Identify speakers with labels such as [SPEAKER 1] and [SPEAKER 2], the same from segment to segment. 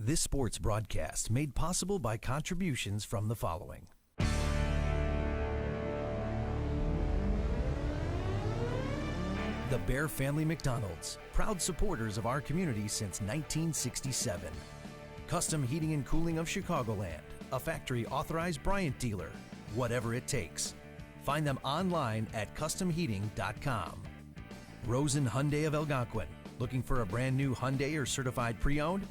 [SPEAKER 1] This sports broadcast made possible by contributions from the following. The Bear Family McDonald's, proud supporters of our community since 1967. Custom Heating and Cooling of Chicagoland, a factory authorized Bryant dealer, whatever it takes. Find them online at customheating.com. Rosen Hyundai of Algonquin, looking for a brand new Hyundai or certified pre-owned?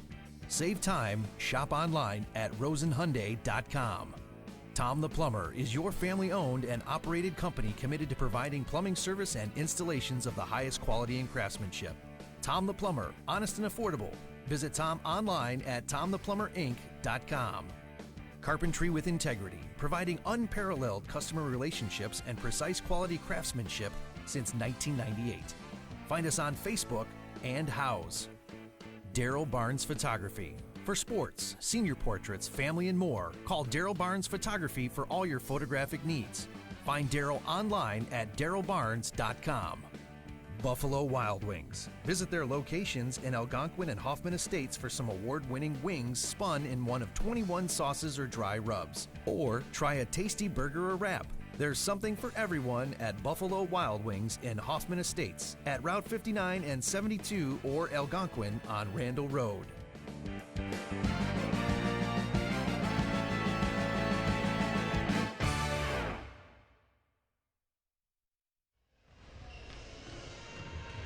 [SPEAKER 1] Save time, shop online at rosenhyundai.com. Tom the Plumber is your family-owned and operated company committed to providing plumbing service and installations of the highest quality and craftsmanship. Tom the Plumber, honest and affordable. Visit Tom online at tomtheplumberinc.com. Carpentry with integrity, providing unparalleled customer relationships and precise quality craftsmanship since 1998. Find us on Facebook and House. Daryl Barnes Photography. For sports, senior portraits, family, and more, call Daryl Barnes Photography for all your photographic needs. Find Daryl online at darylbarnes.com. Buffalo Wild Wings. Visit their locations in Algonquin and Hoffman Estates for some award-winning wings spun in one of 21 sauces or dry rubs. Or try a tasty burger or wrap. There's something for everyone at Buffalo Wild Wings in Hoffman Estates at Route 59 and 72 or Algonquin on Randall Road.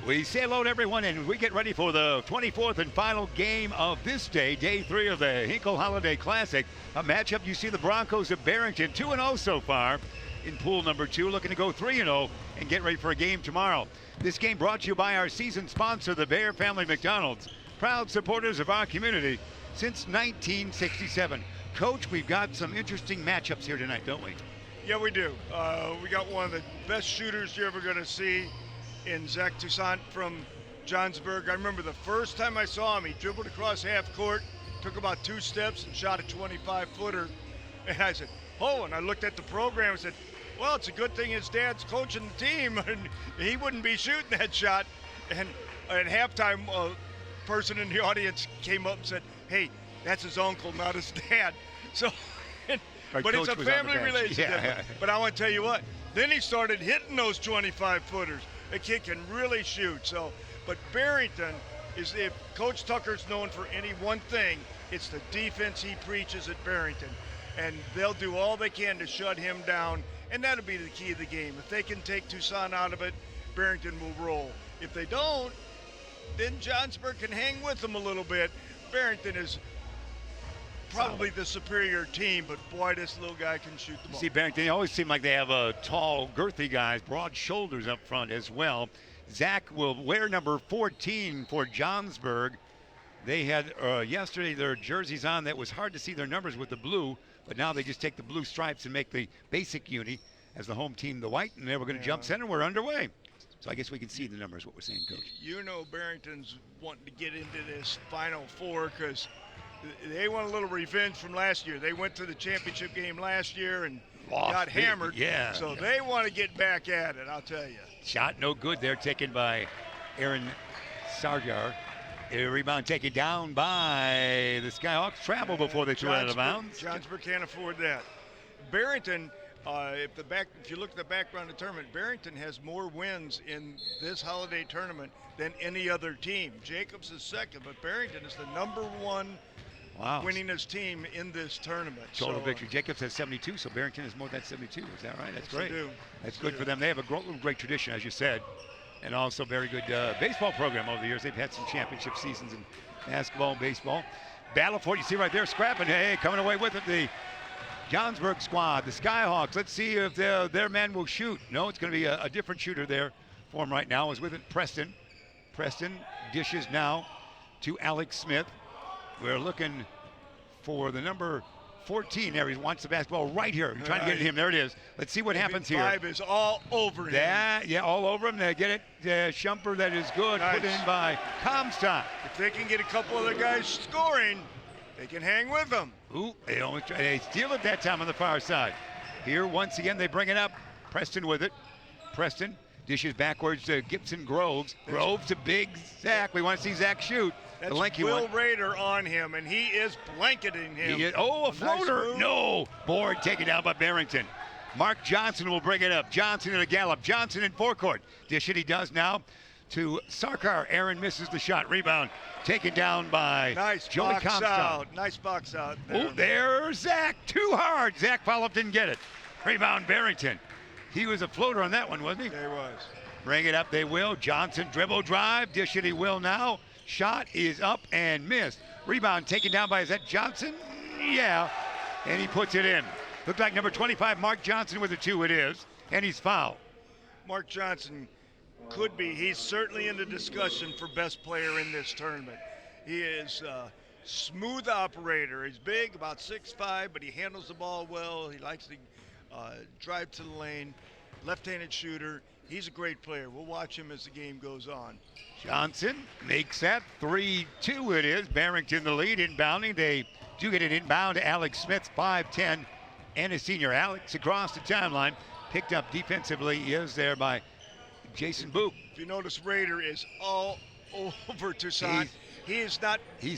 [SPEAKER 2] We say hello to everyone, and we get ready for the 24th and final game of this day, day 3 of the Hinkle Holiday Classic. A matchup, you see the Broncos of Barrington, 2-0 so far in pool number 2, looking to go 3-0 and get ready for a game tomorrow. This game brought to you by our season sponsor, the Bear Family McDonald's, proud supporters of our community since 1967. Coach, we've got some interesting matchups here tonight, don't we?
[SPEAKER 3] Yeah, we do. We got one of the best shooters you're ever going to see in Zach Toussaint from Johnsburg. I remember the first time I saw him, he dribbled across half court, took about 2 steps and shot a 25-footer. And I said, oh, and I looked at the program and said, well, it's a good thing his dad's coaching the team and he wouldn't be shooting that shot. And at halftime, a person in the audience came up and said, hey, that's his uncle, not his dad. So, but it's a family relationship. Yeah. But I want to tell you what, then he started hitting those 25-footers. The kid can really shoot. So, but Barrington is, if Coach Tucker's known for any one thing, it's the defense he preaches at Barrington. And they'll do all they can to shut him down, and that'll be the key of the game. If they can take Toussaint out of it, Barrington will roll. If they don't, then Johnsburg can hang with them a little bit. Barrington is probably the superior team, but boy, this little guy can shoot the ball.
[SPEAKER 2] See, Barrington, they always seem like they have tall, girthy guys, broad shoulders up front as well. Zach will wear number 14 for Johnsburg. They had yesterday their jerseys on. That was hard to see their numbers with the blue, but now they just take the blue stripes and make the basic uni as the home team the white, and they were going to jump center. We're underway. So I guess we can see the numbers, what we're saying, Coach.
[SPEAKER 3] You know Barrington's wanting to get into this Final Four because they want a little revenge from last year. They went to the championship game last year and got hammered.
[SPEAKER 2] Yeah.
[SPEAKER 3] So they want to get back at it, I'll tell you.
[SPEAKER 2] Shot no good there, taken by Aaron Sarjar. A rebound taken down by the Skyhawks. Travel before they threw it out of bounds.
[SPEAKER 3] Johnsburg can't afford that. Barrington, if you look at the background of the tournament, Barrington has more wins in this holiday tournament than any other team. Jacobs is second, but Barrington is the number 1 winningest team in this tournament.
[SPEAKER 2] Total victory. Jacobs has 72, so Barrington has more than 72. Is that right? That's great.
[SPEAKER 3] They do.
[SPEAKER 2] That's good for them. They have a great tradition, as you said, and also very good baseball program over the years. They've had some championship seasons in basketball and baseball. Battle for it, you see right there, scrapping. Hey, coming away with it, the Johnsburg squad, the Skyhawks. Let's see if their man will shoot. No, it's going to be a different shooter there for him right now. Is with it Preston. Preston dishes now to Alex Smith. We're looking for the number 14 there. He wants the basketball right here. He's trying to get it to him. There it is. Let's see what happens here.
[SPEAKER 3] 5 is all over him.
[SPEAKER 2] Yeah, all over him. They get it. Shumper, that is good. Nice. Put in by Comstock.
[SPEAKER 3] If they can get a couple other guys scoring, they can hang with them.
[SPEAKER 2] Ooh, they steal it that time on the far side. Here, once again, they bring it up. Preston with it. Preston Dishes backwards to Gibson Groves. Groves to big Zach. We want to see Zach shoot.
[SPEAKER 3] That's
[SPEAKER 2] the lanky
[SPEAKER 3] Will
[SPEAKER 2] one.
[SPEAKER 3] Rader on him, and he is blanketing him.
[SPEAKER 2] A floater.
[SPEAKER 3] Nice
[SPEAKER 2] No. Board taken down by Barrington. Mark Johnson will bring it up. Johnson in a gallop. Johnson in forecourt. Dish it he does now to Sarkar. Aaron misses the shot. Rebound taken down by
[SPEAKER 3] Nice
[SPEAKER 2] Joey
[SPEAKER 3] box
[SPEAKER 2] Comstock.
[SPEAKER 3] out. Nice box out there.
[SPEAKER 2] Oh, there's Zach. Too hard. Zach Follop didn't get it. Rebound Barrington. He was a floater on that one, wasn't he?
[SPEAKER 3] There he was.
[SPEAKER 2] Bring it up, they will. Johnson dribble drive. Dish it, he will now. Shot is up and missed. Rebound taken down by, is that Johnson? Yeah. And he puts it in. Looked like number 25, Mark Johnson with a 2, it is. And he's fouled.
[SPEAKER 3] Mark Johnson could be. He's certainly in the discussion for best player in this tournament. He is a smooth operator. He's big, about 6'5", but he handles the ball well. He likes to drive to the lane. Left-handed shooter. He's a great player. We'll watch him as the game goes on.
[SPEAKER 2] Johnson makes that 3-2 it is. Barrington the lead, inbounding. They do get an inbound to Alex Smith, 5'10", and a senior. Alex across the timeline. Picked up defensively is there by Jason Boop.
[SPEAKER 3] If you notice, Rader is all over Toussaint. He's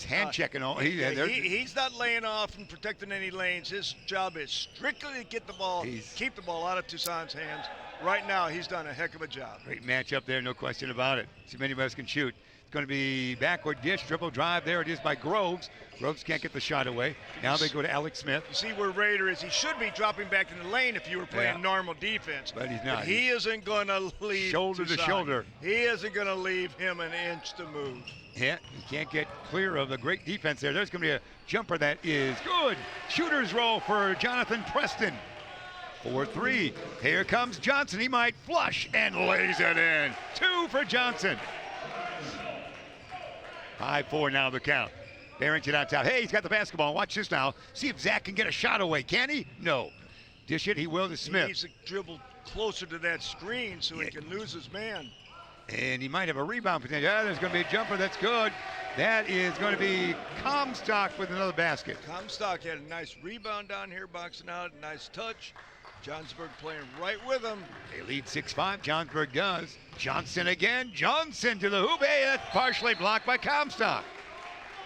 [SPEAKER 2] hand checking all.
[SPEAKER 3] He's not laying off and protecting any lanes. His job is strictly to get the ball, keep the ball out of Toussaint's hands. Right now, he's done a heck of a job.
[SPEAKER 2] Great matchup there, no question about it. See, many of us can shoot. It's going to be backward dish, dribble drive. There it is by Groves. Groves can't get the shot away. Now they go to Alex Smith.
[SPEAKER 3] You see where Rader is. He should be dropping back in the lane if you were playing normal defense.
[SPEAKER 2] But he's not.
[SPEAKER 3] But he isn't going to leave
[SPEAKER 2] shoulder
[SPEAKER 3] Toussaint.
[SPEAKER 2] to shoulder.
[SPEAKER 3] He isn't going to leave him an inch to move.
[SPEAKER 2] Yeah, he can't get clear of the great defense there. There's going to be a jumper that is good. Shooter's roll for Jonathan Preston. 4-3. Here comes Johnson. He might flush and lays it in. 2 for Johnson. 5-4 now the count. Barrington on top. Hey, he's got the basketball. Watch this now. See if Zach can get a shot away. Can he? No. Dish it. He will to Smith.
[SPEAKER 3] He needs to dribble closer to that screen so he can lose his man.
[SPEAKER 2] And he might have a rebound potential. Yeah, there's going to be a jumper. That's good. That is going to be Comstock with another basket.
[SPEAKER 3] Comstock had a nice rebound down here, boxing out. Nice touch. Johnsburg playing right with him.
[SPEAKER 2] They lead 6-5. Johnsburg does. Johnson again. Johnson to the hoop. Hey, that's partially blocked by Comstock.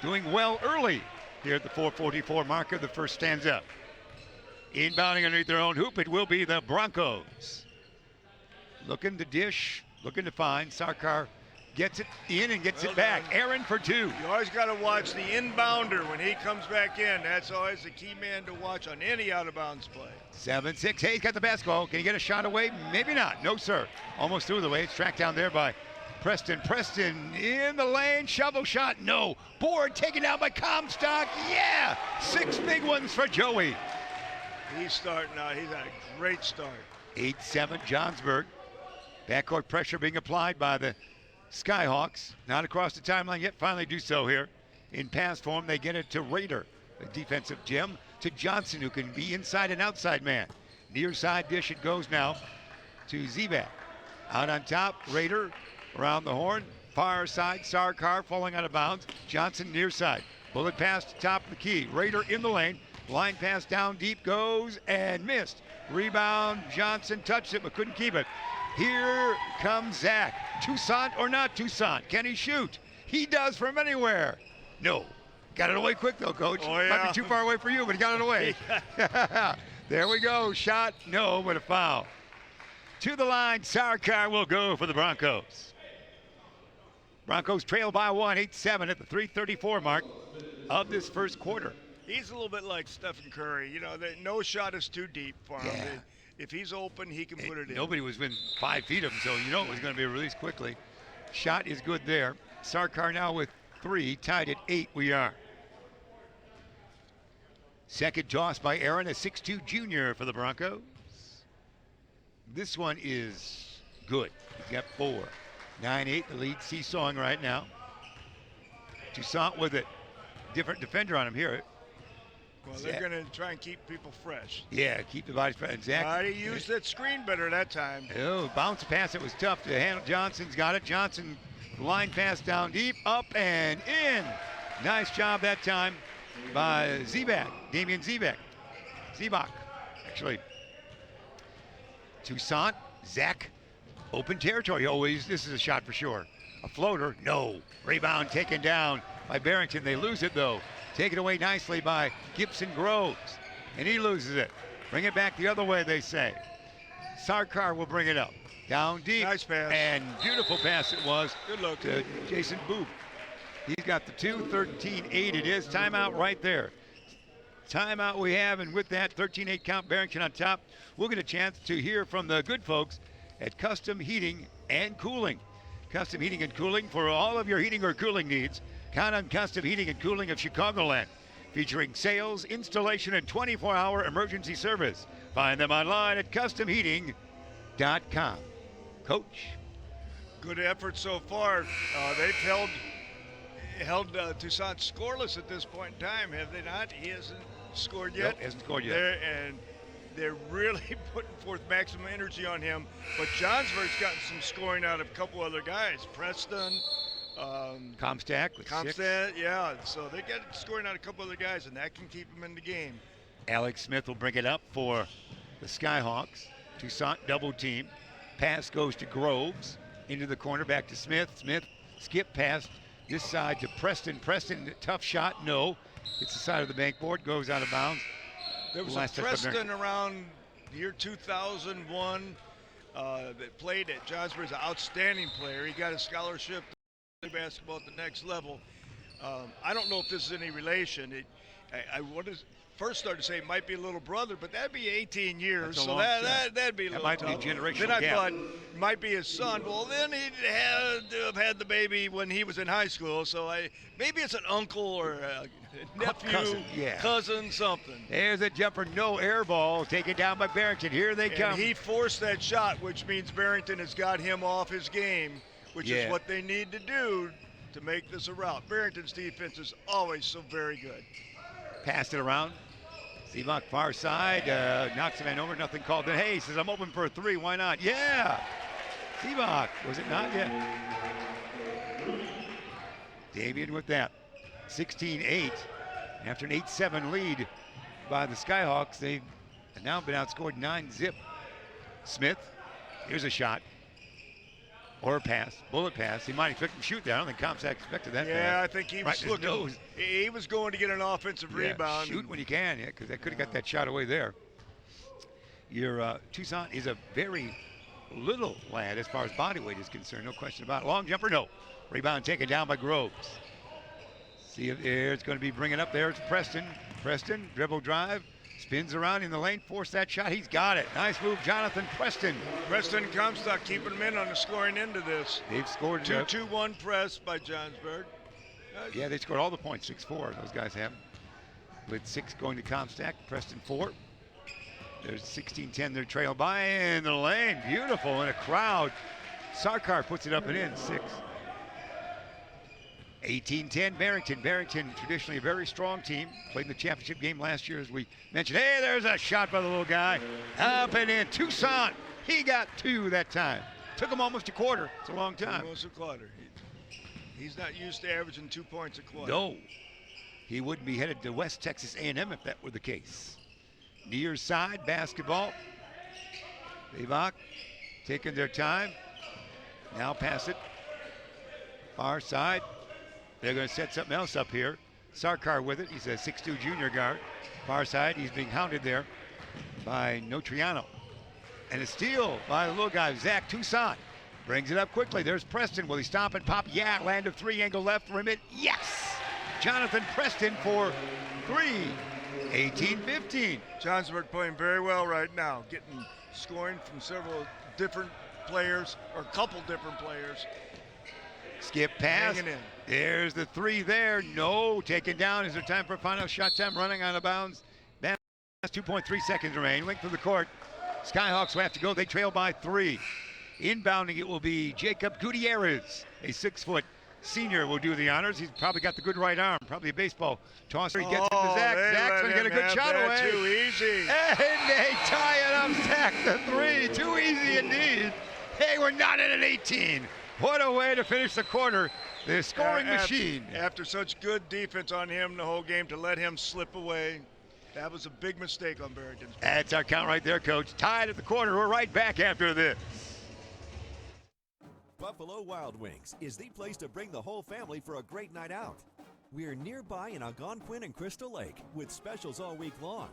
[SPEAKER 2] Doing well early here at the 4:44 marker. The first stands up. Inbounding underneath their own hoop, it will be the Broncos. Looking to dish, looking to find. Sarkar gets it in and gets it back. Aaron for 2.
[SPEAKER 3] You always got to watch the inbounder when he comes back in. That's always the key man to watch on any out-of-bounds play.
[SPEAKER 2] 7-6. Hey, he's got the basketball. Can he get a shot away? Maybe not. No, sir. Almost through the way. It's tracked down there by Preston. Preston in the lane. Shovel shot. No. Board taken down by Comstock. Yeah. 6 big ones for Joey.
[SPEAKER 3] He's starting out. He's had a great start.
[SPEAKER 2] 8-7 Johnsburg. Backcourt pressure being applied by the Skyhawks. Not across the timeline yet. Finally do so here. In pass form, they get it to Rader, the defensive gem, to Johnson, who can be inside and outside man. Near side dish it goes now to Zebak. Out on top, Rader around the horn. Far side, Sarkar falling out of bounds. Johnson near side. Bullet pass to top of the key. Rader in the lane. Line pass down deep goes and missed. Rebound, Johnson touched it but couldn't keep it. Here comes Zach. Toussaint or not Toussaint? Can he shoot? He does from anywhere. No. Got it away quick though, Coach.
[SPEAKER 3] Oh, yeah.
[SPEAKER 2] Might be too far away for you, but he got it away. There we go. Shot, no, but a foul. To the line, Sarkar will go for the Broncos. Broncos trail by 1, 8-7 at the 3:34 mark of this first quarter.
[SPEAKER 3] He's a little bit like Stephen Curry. You know, no shot is too deep for him.
[SPEAKER 2] Yeah.
[SPEAKER 3] If he's open, he can put it in.
[SPEAKER 2] Nobody was within 5 feet of him, so you know it was going to be released quickly. Shot is good there. Sarkar now with 3, tied at 8 we are. Second toss by Aaron, a 6'2 junior for the Broncos. This one is good. He's got 4. 9-8, the lead seesawing right now. Toussaint with it. Different defender on him here.
[SPEAKER 3] Well, they're going to try and keep people fresh.
[SPEAKER 2] Yeah, keep the bodies fresh. Zach.
[SPEAKER 3] He used that screen better that time.
[SPEAKER 2] Oh, bounce pass. It was tough to handle. Johnson's got it. Johnson, line pass down deep, up and in. Nice job that time by Zebak, Damian Zebak. Zebak, actually. Toussaint, Zach Open territory always. This is a shot for sure. A floater, no. Rebound taken down by Barrington. They lose it though. Taken away nicely by Gibson Groves. And he loses it. Bring it back the other way, they say. Sarkar will bring it up. Down deep.
[SPEAKER 3] Nice pass.
[SPEAKER 2] And beautiful pass it was.
[SPEAKER 3] Good look.
[SPEAKER 2] To Jason Booth. He's got the 2-13-8 it is. Timeout right there. Timeout we have, and with that 13-8 count, Barrington on top. We'll get a chance to hear from the good folks at Custom Heating and Cooling. Custom Heating and Cooling for all of your heating or cooling needs. Count on Custom Heating and Cooling of Chicagoland, featuring sales, installation, and 24-hour emergency service. Find them online at customheating.com. Coach.
[SPEAKER 3] Good effort so far. They've held Toussaint scoreless at this point in time, have they not? He hasn't scored yet.
[SPEAKER 2] Nope, hasn't scored yet.
[SPEAKER 3] They're really putting forth maximum energy on him. But Johnsburg's gotten some scoring out of a couple other guys. Preston.
[SPEAKER 2] Comstock with 6.
[SPEAKER 3] Yeah. So they got scoring out a couple other guys, and that can keep them in the game.
[SPEAKER 2] Alex Smith will bring it up for the Skyhawks. Toussaint double team. Pass goes to Groves. Into the corner, back to Smith. Smith skip pass this side to Preston. Preston, tough shot, no. It's the side of the bankboard, goes out of bounds.
[SPEAKER 3] There was a Preston around the year 2001 that played at Johnsburg as an outstanding player. He got a scholarship to play basketball at the next level. I don't know if this is any relation. I want to first start to say it might be a little brother, but that'd be 18 years, so that'd be a little
[SPEAKER 2] might
[SPEAKER 3] tough.
[SPEAKER 2] be a generational
[SPEAKER 3] Then I
[SPEAKER 2] gap.
[SPEAKER 3] thought might be his son. Well, then he'd had to have had the baby when he was in high school, so maybe it's an uncle or a nephew, cousin, something.
[SPEAKER 2] There's a jumper, no air ball, taken down by Barrington. Here they come.
[SPEAKER 3] And he forced that shot, which means Barrington has got him off his game, which is what they need to do to make this a rout. Barrington's defense is always so very good.
[SPEAKER 2] Passed it around. Seabach far side, knocks a man over, nothing called. Then hey, he says, I'm open for a 3, why not? Yeah! Seabach, was it not yet? Davian with that. 16-8. After an 8-7 lead by the Skyhawks, they've now been outscored 9-zip. Smith, here's a shot. Or a pass, bullet pass. He might expect him to shoot that. I don't think Comstock expected that.
[SPEAKER 3] Yeah, I think he was looking. He was going to get an offensive rebound.
[SPEAKER 2] Shoot when you can, because they could have got that shot away there. Your Toussaint is a very little lad as far as body weight is concerned, no question about it. Long jumper, no. Rebound taken down by Groves. See if it's going to be bringing up there. It's Preston. Preston, dribble drive. Spins around in the lane, force that shot. He's got it. Nice move, Jonathan Preston.
[SPEAKER 3] Preston and Comstock keeping them in on the scoring end of this.
[SPEAKER 2] They've scored
[SPEAKER 3] 2-2-1 press by Johnsburg.
[SPEAKER 2] Yeah, they scored all the points, 6-4. Those guys have. With 6 going to Comstock, Preston 4. There's 16-10. They're trailed by in the lane. Beautiful in a crowd. Sarkar puts it up and in. 6. 18-10 Barrington. Barrington, traditionally a very strong team. Played in the championship game last year, as we mentioned. Hey, there's a shot by the little guy. Up and in. Toussaint, he got 2 that time. Took him almost a quarter. It's a long time.
[SPEAKER 3] Almost a quarter. He's not used to averaging 2 points a quarter.
[SPEAKER 2] No. He wouldn't be headed to West Texas A&M if that were the case. Near side basketball. Levock taking their time. Now pass it. Far side. They're going to set something else up here. Sarkar with it. He's a 6'2 junior guard. Far side. He's being hounded there by Notriano. And a steal by the little guy, Zach Toussaint. Brings it up quickly. There's Preston. Will he stop and pop? Yeah. Land of 3, angle left for him. Yes! Jonathan Preston for 3. 18-15.
[SPEAKER 3] Johnsburg playing very well right now. Getting scoring from several different players, or a couple different players.
[SPEAKER 2] Skip pass.
[SPEAKER 3] Hanging in.
[SPEAKER 2] There's the 3 there. No. Taken down. Is there time for a final shot time? Running out of bounds. 2.3 seconds remain. Length of the court. Skyhawks will have to go. They trail by 3. Inbounding it will be Jacob Gutierrez, a 6-foot senior, will do the honors. He's probably got the good right arm. Probably a baseball tosser. He gets it to Zach. Zach's going to get a good shot away.
[SPEAKER 3] Too easy.
[SPEAKER 2] And they tie it up. Zach, the 3. Too easy indeed. Hey, we're not at an 18. What a way to finish the quarter. The scoring machine.
[SPEAKER 3] After such good defense on him the whole game, to let him slip away, that was a big mistake on Barrington's part.
[SPEAKER 2] That's our count right there, Coach. Tied at the quarter. We're right back after this.
[SPEAKER 4] Buffalo Wild Wings is the place to bring the whole family for a great night out. We're nearby in Algonquin and Crystal Lake with specials all week long.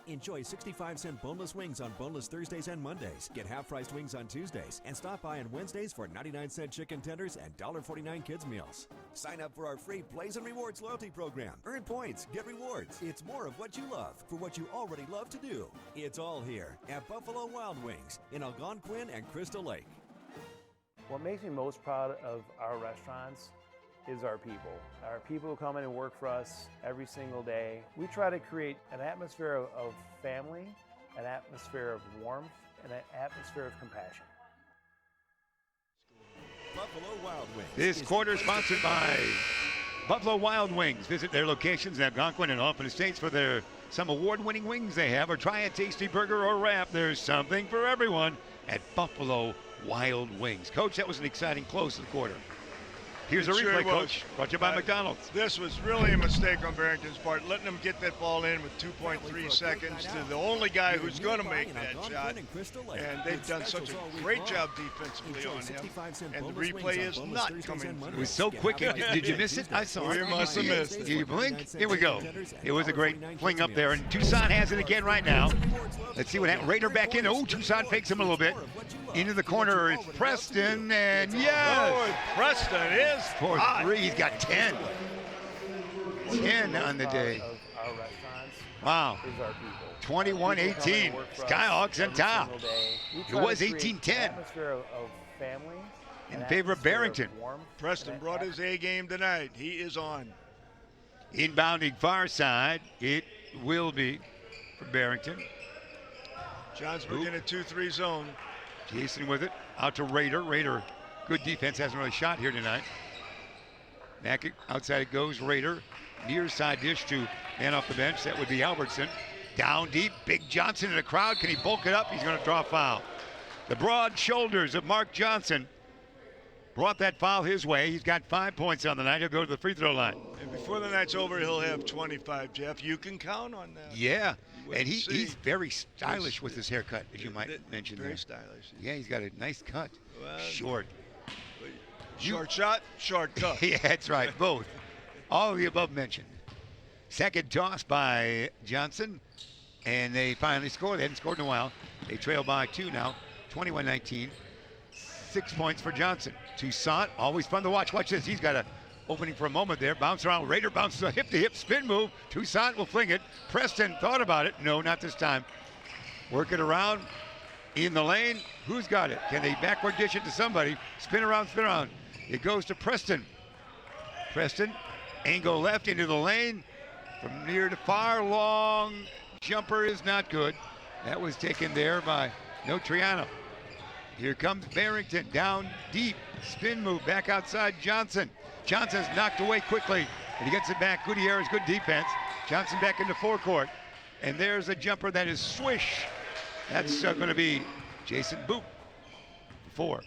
[SPEAKER 4] Enjoy 65-cent boneless wings on boneless Thursdays and Mondays. Get half-priced wings on Tuesdays. And stop by on Wednesdays for 99-cent chicken tenders and $1.49 kids meals. Sign up for our free Blaze and Rewards loyalty program. Earn points, get rewards. It's more of what you love for what you already love to do. It's all here at Buffalo Wild Wings in Algonquin and Crystal Lake.
[SPEAKER 5] What makes me most proud of our restaurants is our people. Our people who come in and work for us every single day. We try to create an atmosphere of family, an atmosphere of warmth, and an atmosphere of compassion.
[SPEAKER 4] Buffalo Wild Wings.
[SPEAKER 2] This quarter is sponsored by Buffalo Wild Wings. Visit their locations in Algonquin and Alpine Estates for some award-winning wings they have, or try a tasty burger or wrap. There's something for everyone at Buffalo Wild Wings. Coach, that was an exciting close to the quarter. Here's a replay, Coach, brought to you by McDonald's.
[SPEAKER 3] This was really a mistake on Barrington's part, letting them get that ball in with 2.3 seconds to the only guy who's going to make that shot. And they've done such a great job defensively on him. And the replay is not coming.
[SPEAKER 2] It was so quick. Did you miss it? I saw it.
[SPEAKER 3] You must have missed it.
[SPEAKER 2] Did you blink? Here we go. It was a great fling up there. And Tucson has it again right now. Let's see what happens. Raider back in. Oh, Tucson fakes him a little bit. Into the corner is Preston. And yes!
[SPEAKER 3] Oh, Preston is
[SPEAKER 2] for three. He's got 10. 10 on the day. Wow. 21-18. Skyhawks on top. It was 18-10 in favor of Barrington.
[SPEAKER 3] Preston brought his A game tonight. He is on.
[SPEAKER 2] Inbounding far side. It will be for Barrington.
[SPEAKER 3] Johnsburg in a 2-3 zone.
[SPEAKER 2] Jason with it. Out to Raider. Raider, good defense. Hasn't really shot here tonight. Back outside it goes. Raider. Near side dish to man off the bench. That would be Albertson. Down deep. Big Johnson in the crowd. Can he bulk it up? He's going to draw a foul. The broad shoulders of Mark Johnson brought that foul his way. He's got 5 points on the night. He'll go to the free throw line.
[SPEAKER 3] And before the night's over, he'll have 25, Jeff. You can count on that.
[SPEAKER 2] Yeah. And he's very stylish with his haircut, as you might mention
[SPEAKER 3] very
[SPEAKER 2] there.
[SPEAKER 3] Stylish.
[SPEAKER 2] Yeah, he's got a nice cut.
[SPEAKER 3] Well,
[SPEAKER 2] short.
[SPEAKER 3] Short shot, short cut.
[SPEAKER 2] Yeah, that's right. Both. All of the above mentioned. Second toss by Johnson. And they finally score. They hadn't scored in a while. They trail by 2 now. 21-19. 6 points for Johnson. Toussaint, always fun to watch. Watch this. He's got a opening for a moment there. Bounce around. Raider bounces a hip-to-hip spin move. Toussaint will fling it. Preston thought about it. No, not this time. Work it around. In the lane. Who's got it? Can they backward dish it to somebody? Spin around, spin around. It goes to Preston. Preston. Angle left into the lane. From near to far. Long jumper is not good. That was taken there by Notriano. Here comes Barrington. Down deep. Spin move. Back outside Johnson. Johnson's knocked away quickly, and he gets it back. Gutierrez, good defense. Johnson back into forecourt. And there's a jumper that is swish. That's going to be Jason Boop. 4.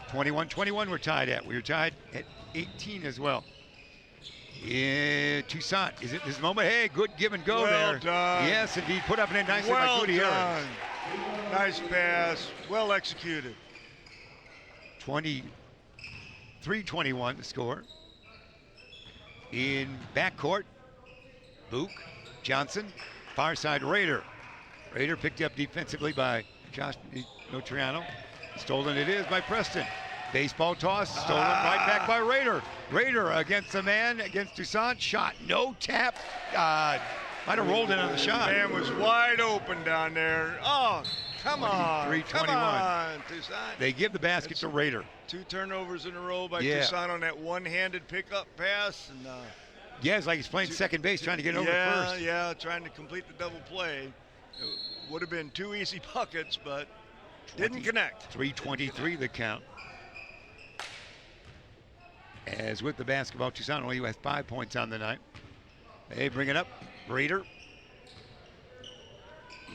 [SPEAKER 2] 21-21 we're tied at. We were tied at 18 as well. Toussaint, is it this moment? Hey, good give and go
[SPEAKER 3] well
[SPEAKER 2] there.
[SPEAKER 3] Done.
[SPEAKER 2] Yes, indeed. Put up in it nicely
[SPEAKER 3] well
[SPEAKER 2] by Gutierrez.
[SPEAKER 3] Done. Nice pass. Well executed.
[SPEAKER 2] 23-21 to score. In backcourt, Book, Johnson, far side Raider. Raider picked up defensively by Josh Notriano. Stolen it is by Preston. Baseball toss, stolen right back by Raider. Raider against the man, against Toussaint. Shot, no tap. Might have rolled in on the shot.
[SPEAKER 3] Man was wide open down there. Oh, come on.
[SPEAKER 2] 23-21.
[SPEAKER 3] Come on, Toussaint.
[SPEAKER 2] They give the basket to Raider.
[SPEAKER 3] 2 turnovers in a row by Toussaint on that one-handed pickup pass. And,
[SPEAKER 2] yeah, it's like he's playing second base, trying to get over first.
[SPEAKER 3] Yeah, trying to complete the double play. It would have been 2 easy buckets, but didn't connect.
[SPEAKER 2] 3:23 the count. As with the basketball, Toussaint only has 5 points on the night. They bring it up. Raider.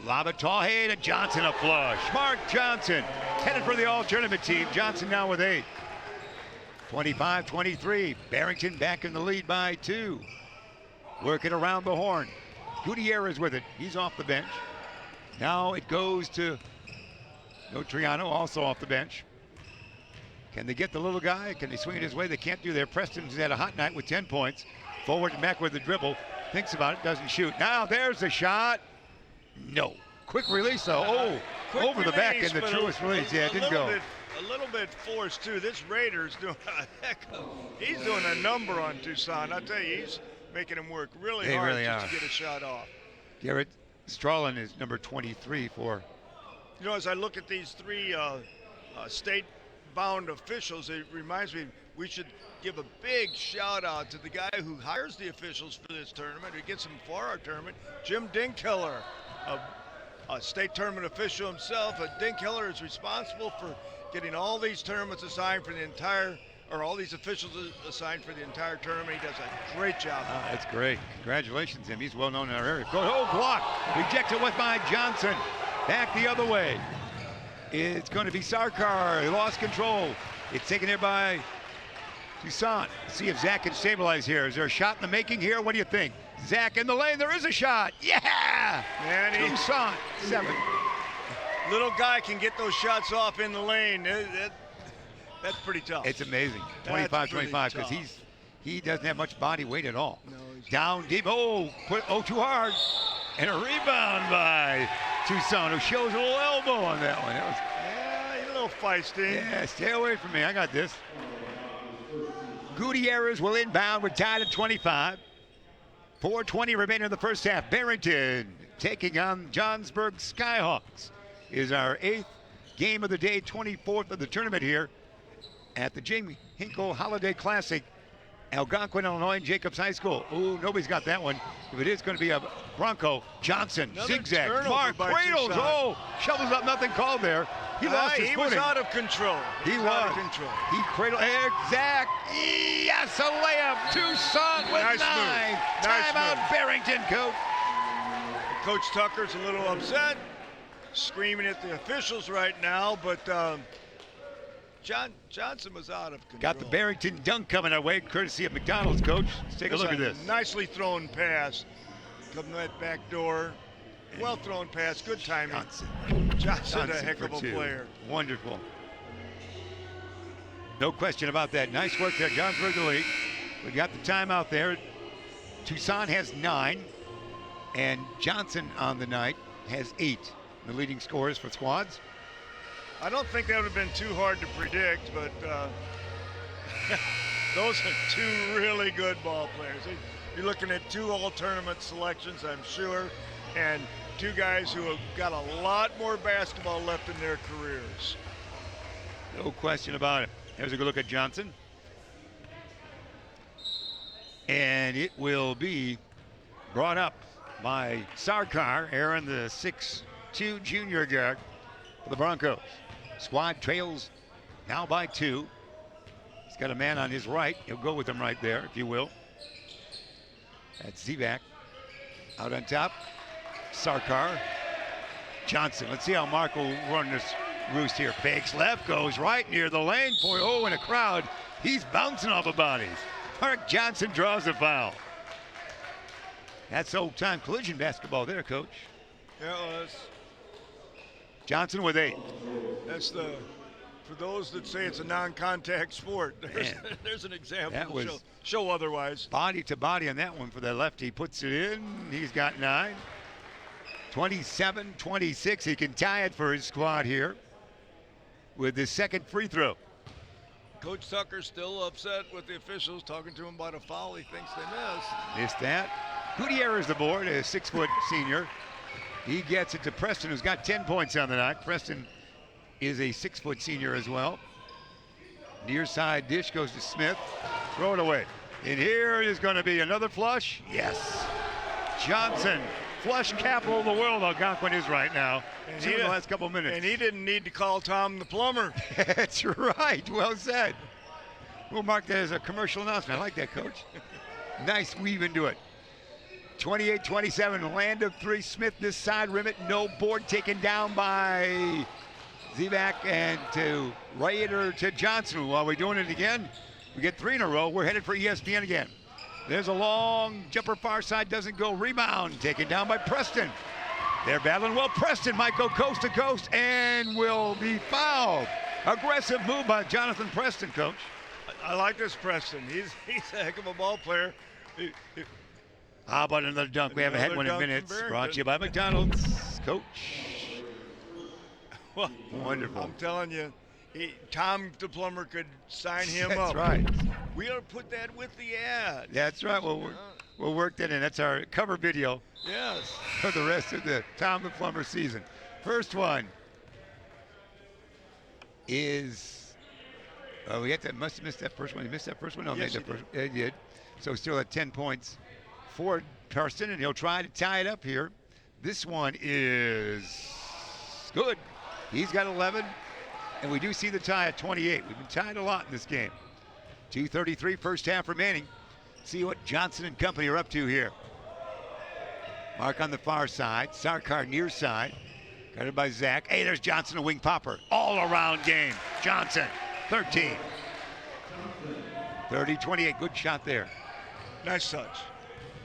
[SPEAKER 2] Labatahe to Johnson, a flush. Mark Johnson, headed for the all-tournament team. Johnson now with 8. 25-23. Barrington back in the lead by 2. Working around the horn. Gutierrez with it. He's off the bench. Now it goes to Notriano, also off the bench. Can they get the little guy? Can they swing it his way? They can't do there. Preston's had a hot night with 10 points. Forward and back with the dribble. Thinks about it, doesn't shoot. Now there's the shot. No. Quick release, though. Oh,
[SPEAKER 3] Quick
[SPEAKER 2] over the back in the
[SPEAKER 3] but
[SPEAKER 2] truest release. Yeah, it didn't go.
[SPEAKER 3] A little bit forced, too. This Raider's doing he's doing a number on Tucson. I'll tell you, he's making him work really hard just to get a shot off.
[SPEAKER 2] Garrett Strawlin is number 23 for.
[SPEAKER 3] You know, as I look at these three state-bound officials, it reminds me we should give a big shout-out to the guy who hires the officials for this tournament, who gets them for our tournament, Jim Dinkiller, a state tournament official himself. Dinkiller is responsible for getting all these tournaments assigned for the entire, or all these officials assigned for the entire tournament. He does a great job.
[SPEAKER 2] That's great. Congratulations, him. He's well known in our area. Oh, block. Rejected with by Johnson. Back the other way. It's going to be Sarkar. He lost control. It's taken there by Toussaint. See if Zach can stabilize here. Is there a shot in the making here? What do you think? Zach in the lane. There is a shot. Yeah!
[SPEAKER 3] Man,
[SPEAKER 2] Toussaint, 7.
[SPEAKER 3] Little guy can get those shots off in the lane. That's pretty tough.
[SPEAKER 2] It's amazing. 25-25 because he doesn't have much body weight at all. No, down deep. Oh, too hard. And a rebound by Toussaint, who shows a little elbow on that one.
[SPEAKER 3] He's a little feisty.
[SPEAKER 2] Yeah, stay away from me. I got this. Gutierrez will inbound. We're tied at 25. 4:20 remaining in the first half. Barrington taking on Johnsburg Skyhawks is our 8th game of the day, 24th of the tournament here at the Jamie Hinkle Holiday Classic. Algonquin, Illinois, and Jacobs High School. Ooh, nobody's got that one. If it is going to be a Bronco, Johnson,
[SPEAKER 3] another
[SPEAKER 2] zigzag. Mark Cradles, shovels up, nothing called there. He lost his footing.
[SPEAKER 3] He was out of control.
[SPEAKER 2] He was out of control. He cradled, exact. Yes, a layup. Toussaint with
[SPEAKER 3] nice
[SPEAKER 2] 9.
[SPEAKER 3] Move.
[SPEAKER 2] Timeout, Barrington, coach.
[SPEAKER 3] Coach Tucker's a little upset, screaming at the officials right now, but Johnson was out of control.
[SPEAKER 2] Got the Barrington dunk coming our way, courtesy of McDonald's, coach. Let's take a look at this.
[SPEAKER 3] Nicely thrown pass. Coming that back door. Well thrown pass. Good timing. Johnson, a heck of a player.
[SPEAKER 2] Wonderful. No question about that. Nice work there, Johnsburg the lead. We got the timeout there. Toussaint has 9, and Johnson on the night has 8. The leading scorers for squads.
[SPEAKER 3] I don't think that would have been too hard to predict, but those are 2 really good ball players. You're looking at 2 all-tournament selections, I'm sure, and 2 guys who have got a lot more basketball left in their careers.
[SPEAKER 2] No question about it. There's a good look at Johnson. And it will be brought up by Sarkar, Aaron, the 6'2" junior guard for the Broncos. Squad trails now by 2. He's got a man on his right. He'll go with him right there, if you will. That's Zivak. Out on top, Sarkar. Johnson. Let's see how Mark will run this roost here. Fakes left, goes right near the lane. Boy, in a crowd. He's bouncing off of bodies. Mark Johnson draws the foul. That's old-time collision basketball there, Coach.
[SPEAKER 3] Yeah, well, that's
[SPEAKER 2] Johnson with 8.
[SPEAKER 3] That's for those that say it's a non-contact sport, there's an example
[SPEAKER 2] that was
[SPEAKER 3] to show otherwise.
[SPEAKER 2] Body to body on that one for the lefty. Puts it in. He's got 9. 27-26. He can tie it for his squad here with his second free throw.
[SPEAKER 3] Coach Tucker's still upset with the officials, talking to him about a foul he thinks they missed.
[SPEAKER 2] Missed that. Gutierrez the board, a 6-foot senior. He gets it to Preston, who's got 10 points on the night. Preston is a 6-foot senior as well. Near side dish goes to Smith. Throw it away. And here is going to be another flush. Yes. Johnson, flush capital of the world, Algonquin is right now. And in the last couple minutes.
[SPEAKER 3] And he didn't need to call Tom the plumber.
[SPEAKER 2] That's right. Well said. We'll mark that as a commercial announcement. I like that, Coach. Nice weave into it. 28-27, land of 3. Smith this side, rim it, no board, taken down by Zivak, and to Raider to Johnson. While we're doing it again, we get 3 in a row. We're headed for ESPN again. There's a long jumper far side, doesn't go. Rebound taken down by Preston. They're battling well. Preston might go coast to coast and will be fouled. Aggressive move by Jonathan Preston, Coach.
[SPEAKER 3] I like this Preston. He's a heck of a ball player.
[SPEAKER 2] How about another dunk? We haven't had one in minutes. Brought to you by McDonald's. Coach.
[SPEAKER 3] Well,
[SPEAKER 2] wonderful.
[SPEAKER 3] I'm telling you, Tom the plumber could sign him up.
[SPEAKER 2] That's right.
[SPEAKER 3] We ought to put that with the ad.
[SPEAKER 2] That's right. We'll work that in. That's our cover video.
[SPEAKER 3] Yes.
[SPEAKER 2] For the rest of the Tom the Plumber season. First one is, must have missed that first one. He missed that first one? No,
[SPEAKER 3] yes,
[SPEAKER 2] made that first one. He did. So still at 10 points for Preston, and he'll try to tie it up here. This one is good. He's got 11, and we do see the tie at 28. We've been tied a lot in this game. 2:33 first half remaining. See what Johnson and company are up to here. Mark on the far side. Sarkar near side. Guarded by Zach. Hey, there's Johnson, a wing popper. All-around game. Johnson, 13. 30-28. Good shot there.
[SPEAKER 3] Nice touch.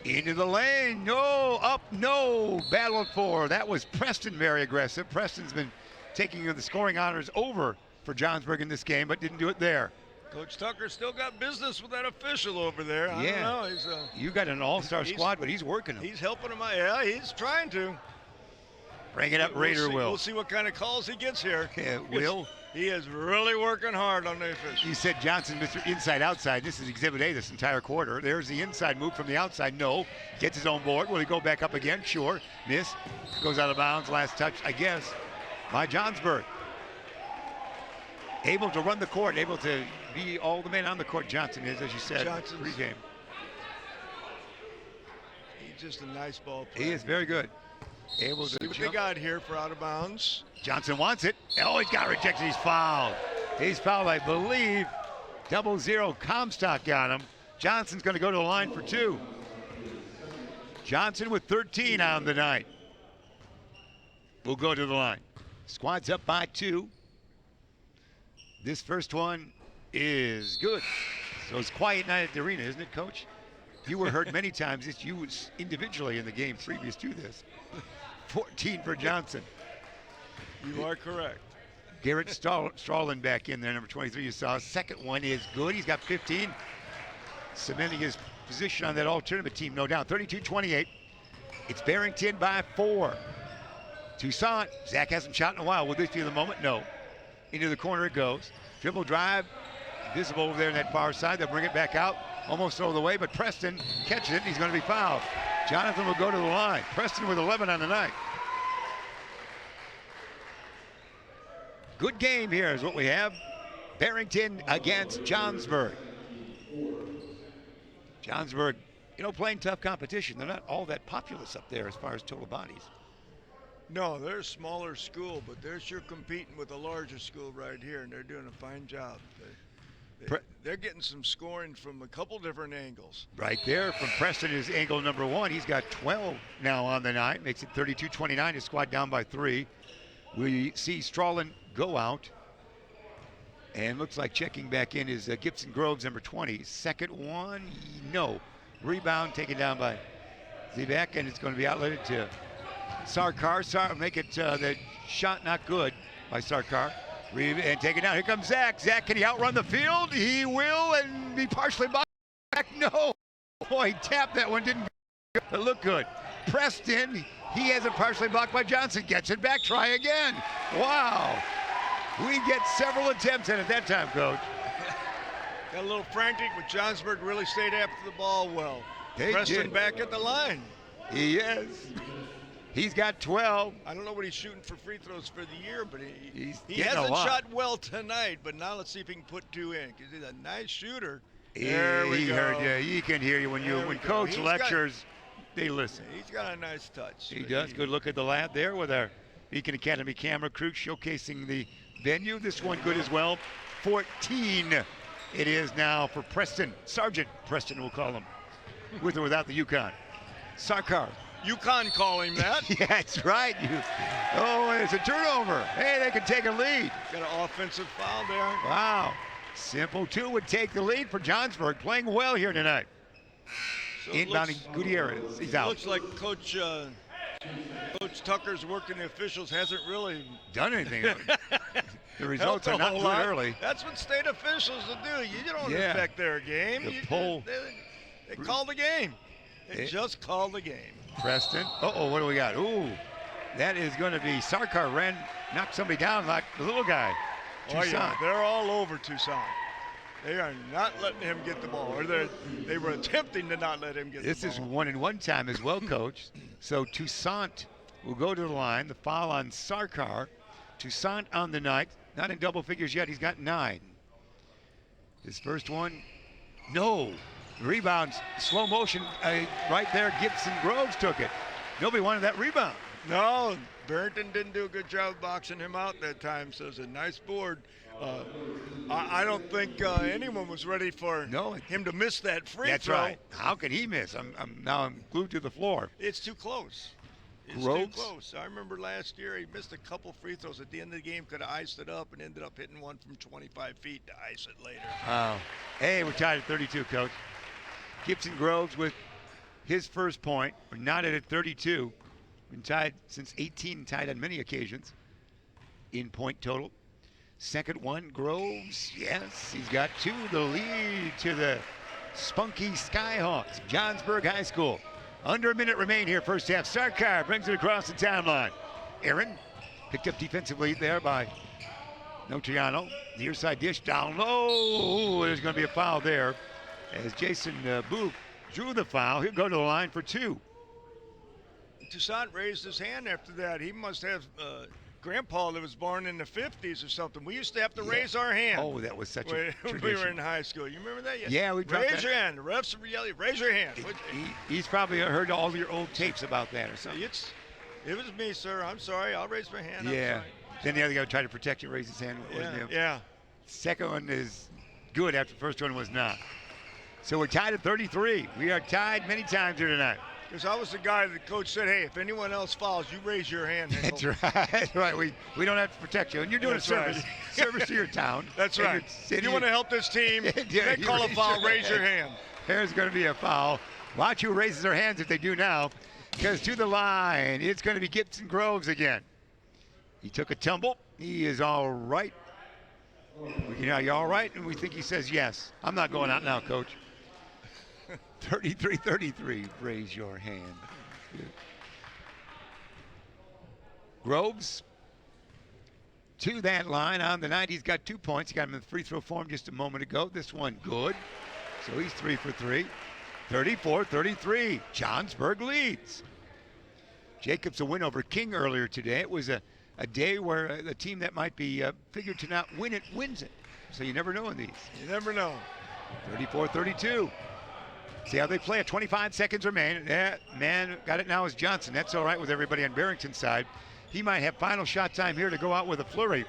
[SPEAKER 2] Into the lane. No. Up. No. Battled for. That was Preston very aggressive. Preston's been taking the scoring honors over for Johnsburg in this game, but didn't do it there.
[SPEAKER 3] Coach Tucker still got business with that official over there. I don't know.
[SPEAKER 2] You got an all-star squad, but he's working them.
[SPEAKER 3] He's helping him out. Yeah, he's trying to.
[SPEAKER 2] Bring it up, Raider Will.
[SPEAKER 3] We'll see what kind of calls he gets here.
[SPEAKER 2] Yeah, Will.
[SPEAKER 3] He is really working hard on the official.
[SPEAKER 2] You said Johnson, Mr. Inside-Outside. This is Exhibit A this entire quarter. There's the inside move from the outside. No. Gets his own board. Will he go back up again? Sure. Miss. Goes out of bounds. Last touch, I guess, by Johnsburg. Able to run the court. Able to be all the men on the court. Johnson is, as you said, pregame.
[SPEAKER 3] He's just a nice ball player.
[SPEAKER 2] He is very good. Able to
[SPEAKER 3] see what they got here for out of bounds.
[SPEAKER 2] Johnson wants it. Oh, he's got rejected. He's fouled. He's fouled, I believe. 00 Comstock got him. Johnson's going to go to the line for 2. Johnson with 13 on the night. Will go to the line. Squad's up by 2. This first one is good. So it's quiet night at the arena, isn't it, Coach? You were hurt many times. It's you individually in the game previous to this. 14 for Johnson.
[SPEAKER 3] You are correct.
[SPEAKER 2] Garrett Strawlin back in there, number 23 you saw. Second one is good. He's got 15. Cementing his position on that all-tournament team, no doubt. 32-28. It's Barrington by 4. Toussaint. Zach hasn't shot in a while. Will this be the moment? No. Into the corner it goes. Dribble drive. Visible over there in that far side. They'll bring it back out. Almost throw the way, but Preston catches it, and he's going to be fouled. Jonathan will go to the line. Preston with 11 on the night. Good game here is what we have. Barrington against Johnsburg. Johnsburg, playing tough competition. They're not all that populous up there as far as total bodies.
[SPEAKER 3] No, they're a smaller school, but they're sure competing with a larger school right here, and they're doing a fine job. They're getting some scoring from a couple different angles.
[SPEAKER 2] Right there from Preston is angle number 1. He's got 12 now on the night. Makes it 32-29. His squad down by 3. We see Strawlin go out. And looks like checking back in is Gibson Groves, number 20. Second one, no. Rebound taken down by Zivak, and it's going to be outletted to Sarkar. Make it the shot not good by Sarkar. And take it down. Here comes Zach. Zach, can he outrun the field? He will, and be partially blocked. No. Boy, he tapped that one. Didn't look good. Preston, he has it partially blocked by Johnson. Gets it back. Try again. Wow. We get several attempts at it that time, Coach.
[SPEAKER 3] Got a little frantic, but Johnsburg really stayed after the ball well.
[SPEAKER 2] They
[SPEAKER 3] Preston
[SPEAKER 2] did.
[SPEAKER 3] back at the line.
[SPEAKER 2] He is. He's got 12.
[SPEAKER 3] I don't know what he's shooting for free throws for the year, but he
[SPEAKER 2] getting
[SPEAKER 3] hasn't
[SPEAKER 2] a lot.
[SPEAKER 3] shot well tonight. But now let's see if he can put 2 in, because he's a nice shooter.
[SPEAKER 2] He
[SPEAKER 3] go.
[SPEAKER 2] heard you. He can hear you when Coach lectures. They listen.
[SPEAKER 3] He's got a nice touch.
[SPEAKER 2] He does. Good look at the lab there with our Beacon Academy camera crew showcasing the venue. This one good as well. 14 it is now for Preston. Sergeant Preston, we'll call him. With or without the Yukon. Sarkar.
[SPEAKER 3] UConn call him that.
[SPEAKER 2] Yeah, that's right. It's a turnover. Hey, they can take a lead.
[SPEAKER 3] Got an offensive foul there.
[SPEAKER 2] Wow. Simple 2 would take the lead for Johnsburg. Playing well here tonight.
[SPEAKER 3] So
[SPEAKER 2] Inbounding Gutierrez. He's out.
[SPEAKER 3] Looks like Coach Coach Tucker's working the officials hasn't really
[SPEAKER 2] Done anything. The results are
[SPEAKER 3] helped a
[SPEAKER 2] not
[SPEAKER 3] whole
[SPEAKER 2] good
[SPEAKER 3] lot.
[SPEAKER 2] early.
[SPEAKER 3] That's what state officials will do. You don't
[SPEAKER 2] Yeah.
[SPEAKER 3] affect their game.
[SPEAKER 2] The
[SPEAKER 3] You
[SPEAKER 2] poll.
[SPEAKER 3] they call the game. They just call the game.
[SPEAKER 2] Preston. Uh-oh, what do we got? Ooh, that is going to be Sarkar knocked somebody down like the little guy.
[SPEAKER 3] Oh, yeah,
[SPEAKER 2] Toussaint.
[SPEAKER 3] they're all over Toussaint. They are not letting him get the ball, or they were attempting to not let him get
[SPEAKER 2] This
[SPEAKER 3] the
[SPEAKER 2] is
[SPEAKER 3] ball.
[SPEAKER 2] 1-and-1 time as well, Coach. So Toussaint will go to the line. The foul on Sarkar. Toussaint on the night. Not in double figures yet. He's got 9. His first one, no. Rebounds, slow motion, right there. Gibson Groves took it. Nobody wanted that rebound.
[SPEAKER 3] No, Barrington didn't do a good job boxing him out that time, so it's a nice board. I don't think anyone was ready for him to miss that free
[SPEAKER 2] That's
[SPEAKER 3] throw.
[SPEAKER 2] right. How can he miss? I'm glued to the floor.
[SPEAKER 3] It's too close. It's
[SPEAKER 2] Groves?
[SPEAKER 3] too close. I remember last year he missed a couple free throws at the end of the game, could have iced it up, and ended up hitting one from 25 feet to ice it later.
[SPEAKER 2] Hey, we're tied at 32, Coach. Gibson Groves with his first point. We're knotted at 32. Been tied since 18, tied on many occasions in point total. Second one, Groves, yes, he's got 2. The lead to the spunky Skyhawks, Johnsburg High School. Under a minute remain here, first half. Sarkar brings it across the timeline. Aaron picked up defensively there by Notriano. Near side dish down low. There's going to be a foul there as Jason Booth drew the foul. He'll go to the line for 2.
[SPEAKER 3] Toussaint raised his hand after that. He must have grandpa that was born in the 50s or something. We used to have to raise our hand.
[SPEAKER 2] Oh, that was such a
[SPEAKER 3] when
[SPEAKER 2] tradition.
[SPEAKER 3] we were in high school. You remember that?
[SPEAKER 2] Yeah, we dropped
[SPEAKER 3] raise
[SPEAKER 2] that.
[SPEAKER 3] your hand. The refs were yelling, raise your hand.
[SPEAKER 2] He's probably heard all your old tapes about that or something.
[SPEAKER 3] It was me, sir. I'm sorry. I'll raise my hand. I'm
[SPEAKER 2] Yeah.
[SPEAKER 3] sorry.
[SPEAKER 2] Then the other guy tried to protect you, raise his hand. Wasn't him?
[SPEAKER 3] Yeah.
[SPEAKER 2] Second one is good after the first one was not. So we're tied at 33. We are tied many times here tonight.
[SPEAKER 3] Because I was the guy that coach said, hey, if anyone else fouls, you raise your hand. Hinkle.
[SPEAKER 2] That's right. That's right. We don't have to protect you. And you're doing
[SPEAKER 3] That's
[SPEAKER 2] a service.
[SPEAKER 3] right.
[SPEAKER 2] Service to your town.
[SPEAKER 3] That's
[SPEAKER 2] and
[SPEAKER 3] right.
[SPEAKER 2] your city.
[SPEAKER 3] If you want to help this team,
[SPEAKER 2] Yeah,
[SPEAKER 3] they call a foul, raise your
[SPEAKER 2] hand.
[SPEAKER 3] hand.
[SPEAKER 2] There's going to be a foul. Watch who raises their hands if they do now. Because to the line, it's going to be Gibson Groves again. He took a tumble. He is all right. You all right? And we think he says yes. I'm not going out now, Coach. 33-33. Raise your hand. Groves to that line on the night. He's got 2 points. He got him in the free throw form just a moment ago. This one good. So he's 3 for 3. 34-33. Johnsburg leads. Jacobs a win over King earlier today. It was a day where the team that might be figured to not win it wins it. So you never know in these.
[SPEAKER 3] You never know.
[SPEAKER 2] 34-32. See how they play it. 25 seconds remain. That man got it now is Johnson. That's all right with everybody on Barrington's side. He might have final shot time here to go out with a flurry.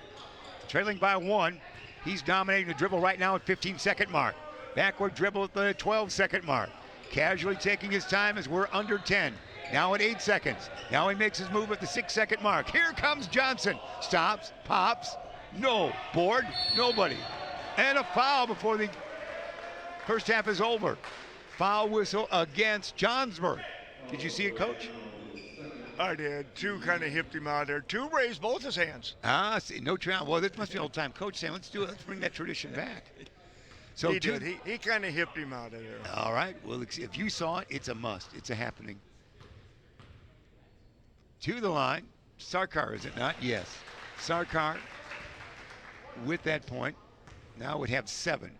[SPEAKER 2] Trailing by 1. He's dominating the dribble right now at 15-second mark. Backward dribble at the 12-second mark. Casually taking his time as we're under 10. Now at 8 seconds. Now he makes his move at the 6-second mark. Here comes Johnson. Stops, pops. No. Board. Nobody. And a foul before the first half is over. Foul whistle against Johnsburg. Did you see it, Coach?
[SPEAKER 3] I did. 2 kind of hipped him out there. 2 raised both his hands.
[SPEAKER 2] See, no trouble. Well, this must be an old-time coach saying, let's do it. Let's bring that tradition back. So
[SPEAKER 3] he did. He kind of hipped him out of there.
[SPEAKER 2] All right. Well, if you saw it, it's a must. It's a happening. To the line. Sarkar, is it not? Yes. Sarkar with that point now would have 7.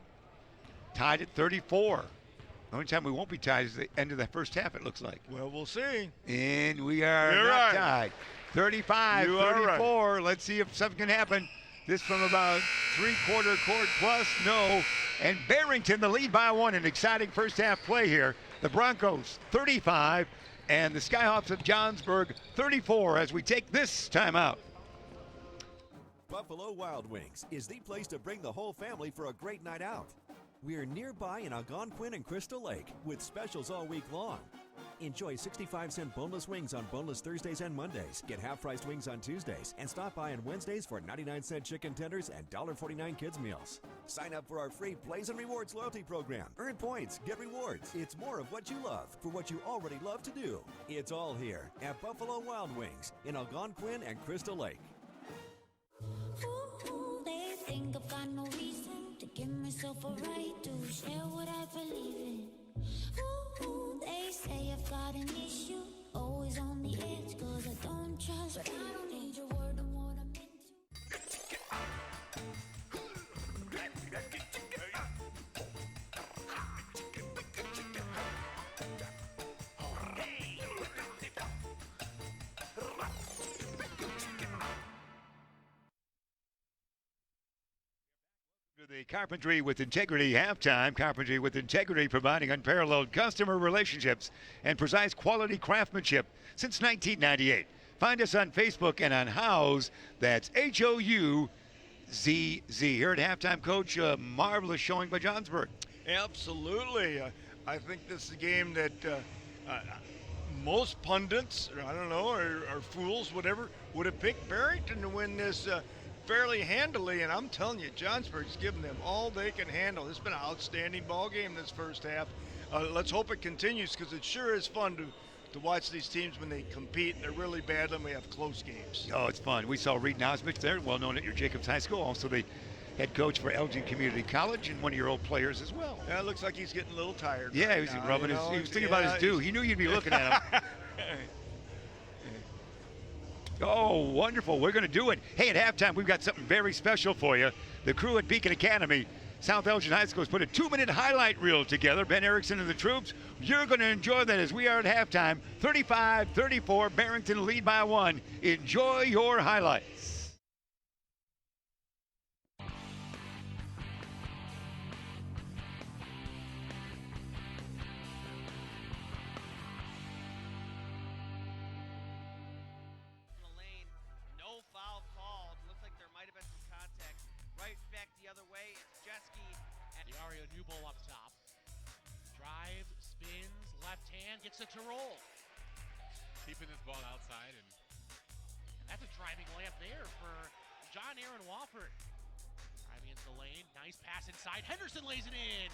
[SPEAKER 2] Tied at 34. The only time we won't be tied is the end of the first half, it looks like.
[SPEAKER 3] Well, we'll see.
[SPEAKER 2] And we are
[SPEAKER 3] You're
[SPEAKER 2] not
[SPEAKER 3] right.
[SPEAKER 2] tied. 35,
[SPEAKER 3] You are
[SPEAKER 2] 34. Right. Let's see if something can happen. This from about 3/4 court plus. No. And Barrington, the lead by 1. An exciting first half play here. The Broncos, 35. And the Skyhawks of Johnsburg, 34 as we take this timeout.
[SPEAKER 4] Buffalo Wild Wings is the place to bring the whole family for a great night out. We are nearby in Algonquin and Crystal Lake with specials all week long. Enjoy 65-cent boneless wings on boneless Thursdays and Mondays. Get half-priced wings on Tuesdays. And stop by on Wednesdays for 99-cent chicken tenders and $1.49 kids meals. Sign up for our free Plays and Rewards loyalty program. Earn points, get rewards. It's more of what you love for what you already love to do. It's all here at Buffalo Wild Wings in Algonquin and Crystal Lake.
[SPEAKER 6] Ooh, they think I've got no reason to give myself a right to share what I believe in. Ooh, they say I've got an issue, always on the edge, cause I don't trust, but I don't need your word on what I'm into.
[SPEAKER 2] The Carpentry with Integrity halftime. Carpentry with Integrity, providing unparalleled customer relationships and precise quality craftsmanship since 1998. Find us on Facebook and on Houzz. That's Houzz. Here at halftime, Coach, marvelous showing by Johnsburg.
[SPEAKER 3] Absolutely. I think this is a game that most pundits, I don't know, or fools, whatever, would have picked Barrington to win this fairly handily, and I'm telling you, Johnsburg's given them all they can handle. It's been an outstanding ball game this first half. Let's hope it continues, because it sure is fun to watch these teams when they compete and they're really bad and we have close games.
[SPEAKER 2] Oh, it's fun. We saw Reed Nosmich there, well known at your Jacobs High School, also the head coach for Elgin Community College and one of your old players as well.
[SPEAKER 3] Yeah, it looks like he's getting a little tired.
[SPEAKER 2] Yeah,
[SPEAKER 3] right
[SPEAKER 2] he was
[SPEAKER 3] now,
[SPEAKER 2] rubbing
[SPEAKER 3] you
[SPEAKER 2] his,
[SPEAKER 3] know?
[SPEAKER 2] he was thinking about his due. He knew you'd be looking at him. Oh, wonderful. We're going to do it. Hey, at halftime, we've got something very special for you. The crew at Beacon Academy, South Elgin High School, has put a 2-minute highlight reel together. Ben Erickson and the troops. You're going to enjoy that as we are at halftime. 35-34, Barrington lead by 1. Enjoy your highlights.
[SPEAKER 7] Up top. Drive, spins, left hand, gets it to roll.
[SPEAKER 8] Keeping this ball outside, and
[SPEAKER 7] that's a driving layup there for John Aaron Wofford. Driving into the lane, nice pass inside. Henderson lays it in.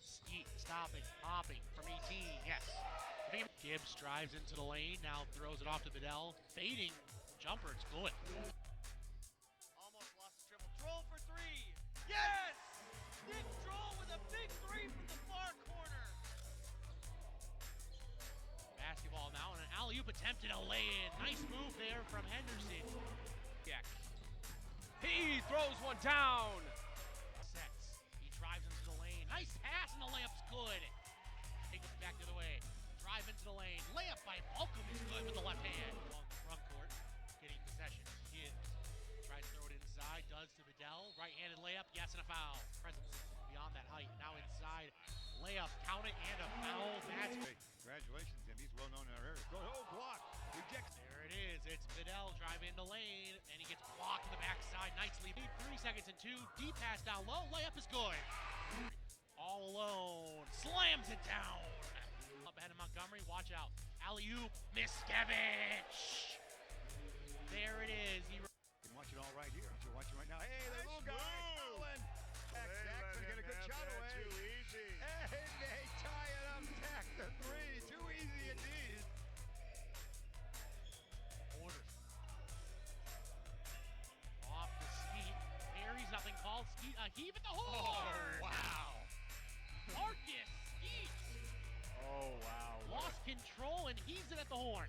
[SPEAKER 7] Skeet, stopping, hopping from 18, yes. Gibbs drives into the lane, now throws it off to Bedell. Fading jumper, it's good.
[SPEAKER 9] Droll for three. Yes! Nick Droll with a big three from the far corner.
[SPEAKER 7] Basketball now, and an alley-oop attempt and a lay-in. Nice move there from Henderson.
[SPEAKER 9] Yeah. He throws one down.
[SPEAKER 7] Sets. He drives into the lane. Nice pass, and the layup's good. Take it back the other way. Drive into the lane. Layup by Balcom is good with the left hand. On the front court, getting possession. Tries to throw it inside, does to Bedell. Right-handed layup, yes, and a foul. Presence beyond that height. Now inside, layup, count it, and a foul. That's
[SPEAKER 2] great. Congratulations, Tim. He's well known in our area. Oh, block. Rejects.
[SPEAKER 7] There it is. It's Bedell driving into lane, and he gets blocked in the backside nicely. 3 seconds and 2. Deep pass down low. Layup is good. All alone. Slams it down. Up ahead of Montgomery. Watch out. Alley-oop. Miskevich. There it is. He
[SPEAKER 2] watch it all right here. You're watching right now. Hey, the little guy, Allen. Jackson get a good shot away.
[SPEAKER 3] Too easy.
[SPEAKER 2] And they tie it up. Jack the three. Too easy indeed.
[SPEAKER 7] Order. Off the Skeet. Barry's nothing called. Skeet, a heave at the horn.
[SPEAKER 8] oh, wow.
[SPEAKER 7] Marcus Skeet.
[SPEAKER 8] Oh, wow.
[SPEAKER 7] Lost control and heaves it at the horn.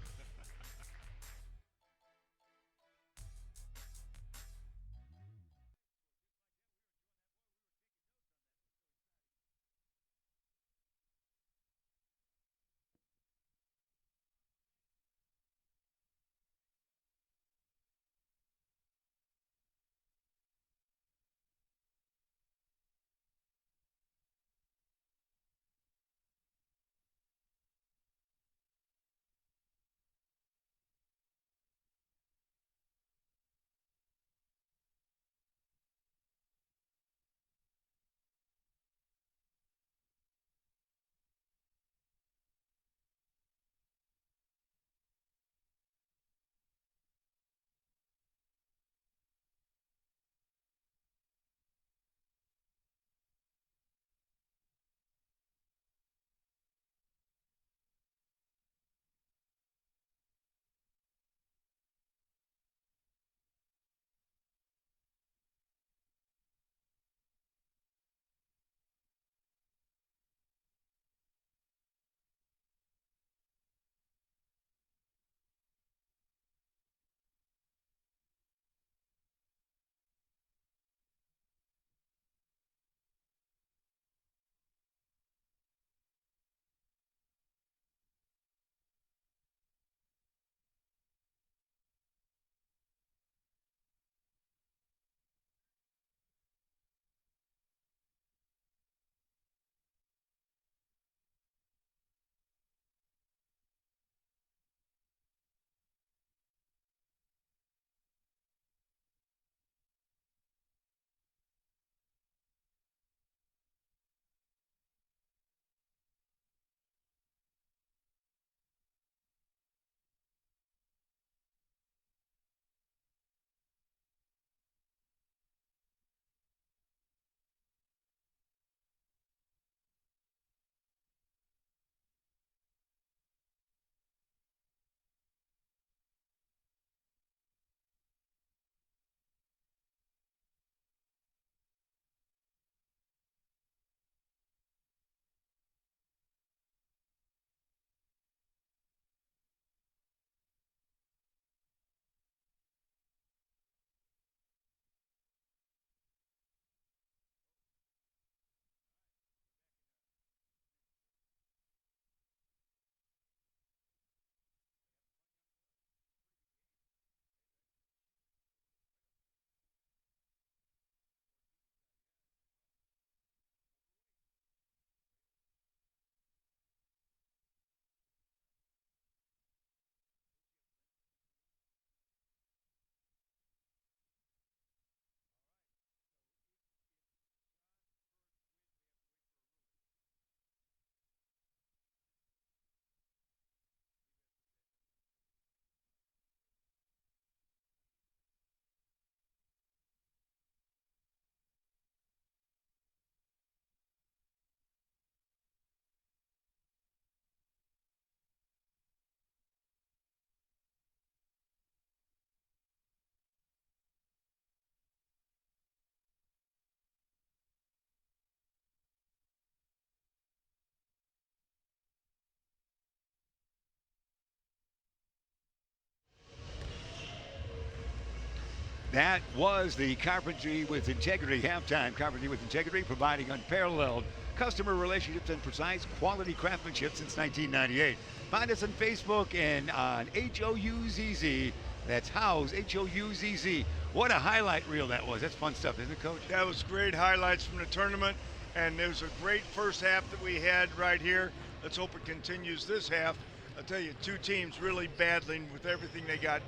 [SPEAKER 2] That was the Carpentry with Integrity halftime. Carpentry with Integrity, providing unparalleled customer relationships and precise quality craftsmanship since 1998. Find us on Facebook and on HOUZZ. That's House, HOUZZ. What a highlight reel that was. That's fun stuff, isn't it, Coach?
[SPEAKER 3] That was great highlights from the tournament, and there was a great first half that we had right here. Let's hope it continues this half. I'll tell you, two teams really battling with everything they got.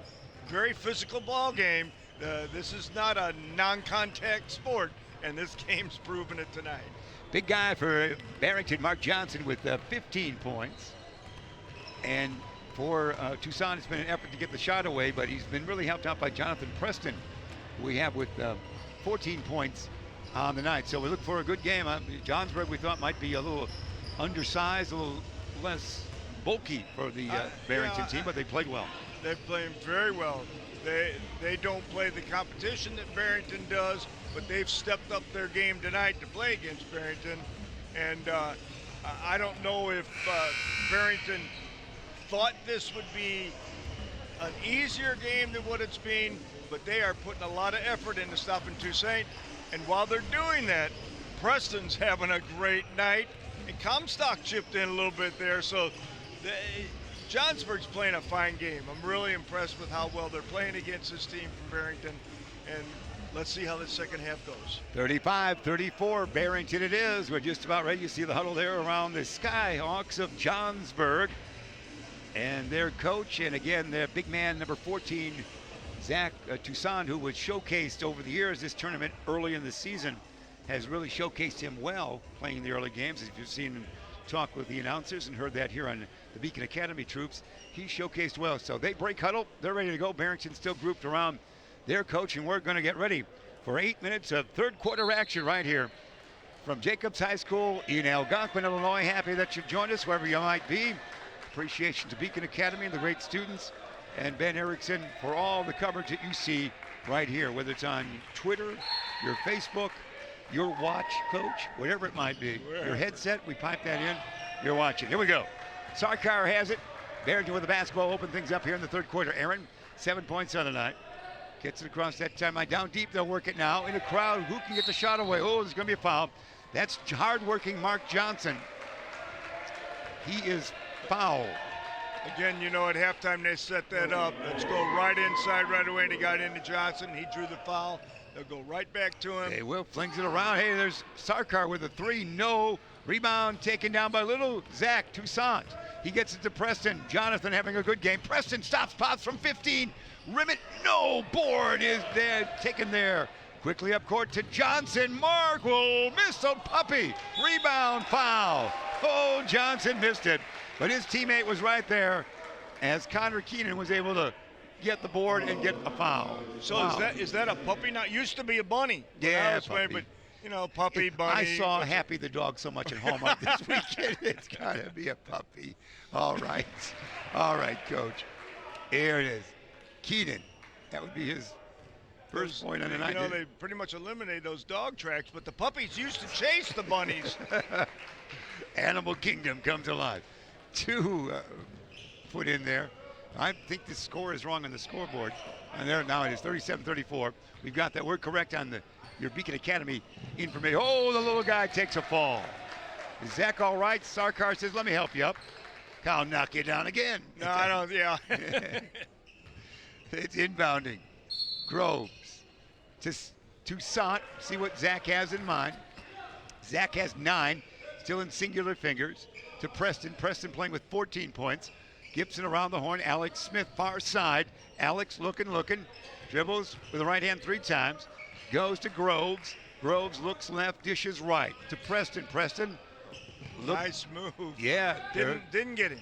[SPEAKER 3] Very physical ball game. This is not a non-contact sport, and this game's proven it tonight.
[SPEAKER 2] Big guy for Barrington, Mark Johnson, with 15 points. And for Tucson, it's been an effort to get the shot away, but he's been really helped out by Jonathan Preston, who we have with 14 points on the night. So we look for a good game. Johnsburg, we thought, might be a little undersized, a little less bulky for the Barrington team, but they played well.
[SPEAKER 3] They're playing very well. They don't play the competition that Barrington does, but they've stepped up their game tonight to play against Barrington. And I don't know if Barrington thought this would be an easier game than what it's been, but they are putting a lot of effort into stopping Toussaint. And while they're doing that, Preston's having a great night, and Comstock chipped in a little bit there. So Johnsburg's playing a fine game. I'm really impressed with how well they're playing against this team from Barrington, and let's see how the second half goes.
[SPEAKER 2] 35-34, Barrington it is. We're just about ready. You see the huddle there around the Skyhawks of Johnsburg and their coach, and again, their big man, number 14, Zach Toussaint, who was showcased over the years. This tournament early in the season has really showcased him well playing the early games. If you've seen him talk with the announcers and heard that here on the Beacon Academy troops, he showcased well. So they break huddle. They're ready to go. Barrington still grouped around their coach, and we're going to get ready for 8 minutes of third quarter action right here from Jacobs High School in Algonquin, Illinois. Happy that you've joined us wherever you might be. Appreciation to Beacon Academy and the great students and Ben Erickson for all the coverage that you see right here, whether it's on Twitter, your Facebook, your watch, Coach, whatever it might be. Your headset, we pipe that in, you're watching. Here we go. Sarkar has it. Barrington with the basketball, open things up here in the third quarter. Aaron, 7 points on the night. Gets it across that time. Down deep, they'll work it now. In the crowd, who can get the shot away? Oh, there's going to be a foul. That's hard-working Mark Johnson. He is fouled.
[SPEAKER 3] Again, you know, at halftime they set that up. Let's go right inside right away. They got into Johnson. He drew the foul. They'll go right back to him.
[SPEAKER 2] They will. Flings it around. Hey, there's Sarkar with a three. No. Rebound taken down by little Zach Toussaint. He gets it to Preston. Jonathan having a good game. Preston stops, pops from 15. Rim it. No. Board is there. Taken there. Quickly up court to Johnson. Mark will miss a puppy. Rebound foul. Oh, Johnson missed it. But his teammate was right there as Connor Keenan was able to get the board and get a foul.
[SPEAKER 3] So wow. is that a puppy now? Used to be a bunny.
[SPEAKER 2] Yeah,
[SPEAKER 3] puppy. But you know, puppy, bunny.
[SPEAKER 2] I saw Happy the dog so much at Hallmark this weekend. It's got to be a puppy. All right. All right, Coach. Here it is. Keenan. That would be his first point on the night.
[SPEAKER 3] You know, they pretty much eliminated those dog tracks, but the puppies used to chase the bunnies.
[SPEAKER 2] Animal Kingdom comes alive. Two put in there. I think the score is wrong on the scoreboard. And there now it is 37-34. We've got that. We're correct on your Beacon Academy information. Oh, the little guy takes a fall. Is Zach all right? Sarkar says, let me help you up. I'll knock you down again.
[SPEAKER 3] No, I don't, yeah.
[SPEAKER 2] It's inbounding. Groves to Toussaint. See what Zach has in mind. Zach has 9, still in singular fingers. To Preston. Preston playing with 14 points. Gibson around the horn. Alex Smith far side. Alex looking. Dribbles with the right hand 3 times. Goes to Groves. Groves looks left, dishes right. To Preston. Preston.
[SPEAKER 3] Nice move.
[SPEAKER 2] Yeah.
[SPEAKER 3] Didn't get him.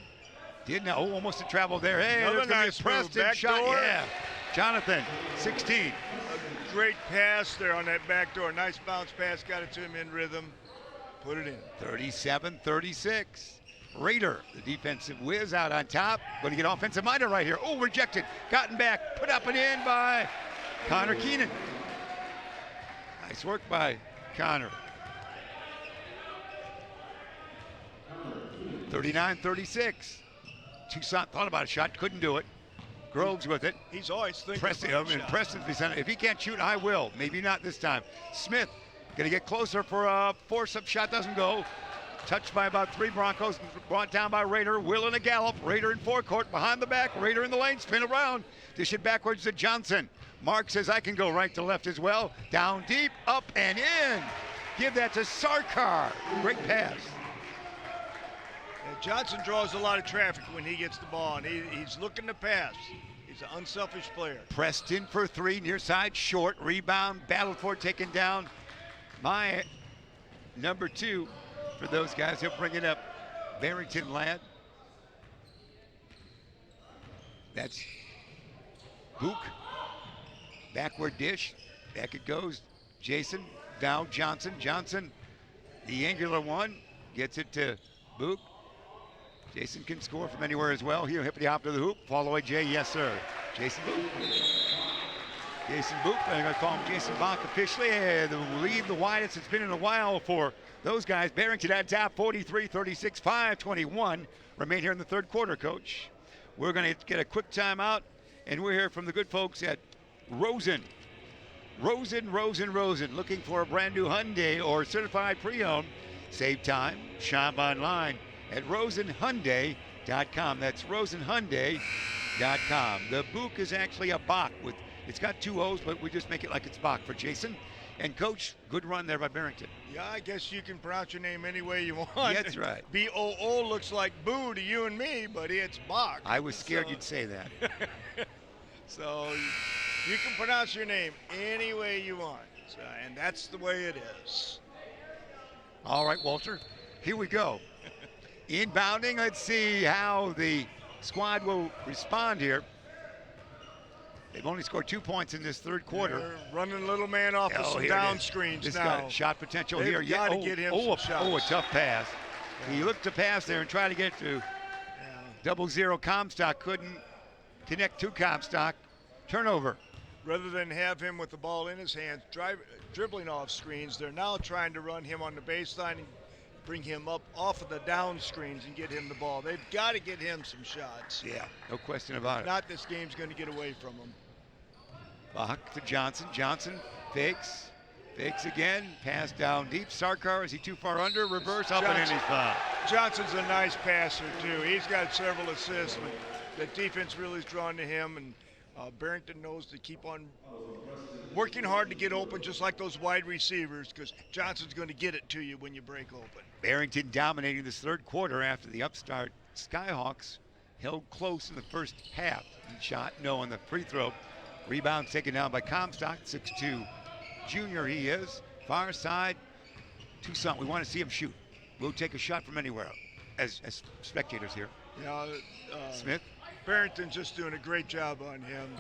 [SPEAKER 2] Did not. Oh, almost a travel there. Hey,
[SPEAKER 3] another
[SPEAKER 2] there's gonna
[SPEAKER 3] nice
[SPEAKER 2] be a Preston
[SPEAKER 3] move.
[SPEAKER 2] shot.
[SPEAKER 3] Door.
[SPEAKER 2] Yeah. Jonathan, 16.
[SPEAKER 3] A great pass there on that back door. Nice bounce pass. Got it to him in rhythm. Put it in.
[SPEAKER 2] 37-36. Raider, the defensive whiz out on top. Going to get offensive minded right here. Oh, rejected. Gotten back. Put up and in by Connor Keenan. Nice work by Connor. 39-36. Toussaint thought about a shot. Couldn't do it. Groves with it.
[SPEAKER 3] He's always thinking
[SPEAKER 2] Preston,
[SPEAKER 3] about the shot.
[SPEAKER 2] Preston's behind. If he can't shoot, I will. Maybe not this time. Smith going to get closer for a force-up shot. Doesn't go. Touched by about 3 Broncos. Brought down by Rader. Will in a gallop. Rader in forecourt. Behind the back. Rader in the lane. Spin around. Dish it backwards to Johnson. Mark says, I can go right to left as well. Down deep. Up and in. Give that to Sarkar. Great pass.
[SPEAKER 3] And Johnson draws a lot of traffic when he gets the ball, and he's looking to pass. He's an unselfish player.
[SPEAKER 2] Preston for 3, near side, short, rebound, battled for, taken down. My number 2 for those guys. He'll bring it up. Barrington lad. That's Book. Backward dish. Back it goes. Jason, down Johnson. Johnson, the angular one, gets it to Book. Jason can score from anywhere as well. He'll hit the hop to the hoop. Fall away, Jay. Yes, sir. Jason Book. Jason Book. They're going to call him Jason Bach officially. The lead, the widest it's been in a while for those guys. Barrington at top, 43-36, 5:21. Remain here in the third quarter, Coach. We're going to get a quick timeout, and we're here from the good folks at Rosen. Rosen. Looking for a brand new Hyundai or certified pre-owned. Save time. Shop online at rosenhyundai.com. That's rosenhyundai.com. The Book is actually a Bach with, it's got 2 O's, but we just make it like it's Bach for Jason. And Coach, good run there by Barrington.
[SPEAKER 3] Yeah, I guess you can pronounce your name any way you want.
[SPEAKER 2] That's right.
[SPEAKER 3] B-O-O looks like boo to you and me, but it's Bach.
[SPEAKER 2] I was scared you'd say that.
[SPEAKER 3] So you can pronounce your name any way you want. So, and that's the way it is.
[SPEAKER 2] All right, Walter, here we go. Inbounding, let's see how the squad will respond here. They've only scored 2 points in this third quarter.
[SPEAKER 3] They're running little man off of some down screens
[SPEAKER 2] this
[SPEAKER 3] now.
[SPEAKER 2] Got shot potential
[SPEAKER 3] They've
[SPEAKER 2] here.
[SPEAKER 3] got to get him some shots.
[SPEAKER 2] A tough pass. Yeah. He looked to pass there and try to get to 0-0. Comstock couldn't connect to Comstock. Turnover.
[SPEAKER 3] Rather than have him with the ball in his hands, dribbling off screens, they're now trying to run him on the baseline and bring him up off of the down screens and get him the ball. They've got to get him some shots.
[SPEAKER 2] Yeah, no question about it.
[SPEAKER 3] If not, this game's going to get away from him.
[SPEAKER 2] Bach to Johnson. Johnson fakes again. Pass down deep. Sarkar, is he too far under? Reverse up and in, he's fouled.
[SPEAKER 3] Johnson's a nice passer too. He's got several assists, but the defense really is drawn to him, and Barrington knows to keep on working hard to get open, just like those wide receivers, because Johnson's going to get it to you when you break open.
[SPEAKER 2] Barrington dominating this third quarter after the upstart Skyhawks held close in the first half. Shot no on the free throw. Rebound taken down by Comstock, 6'2". Junior he is. Far side, Toussaint. We want to see him shoot. We'll take a shot from anywhere as spectators here.
[SPEAKER 3] Yeah,
[SPEAKER 2] Smith.
[SPEAKER 3] Barrington's just doing a great job on him.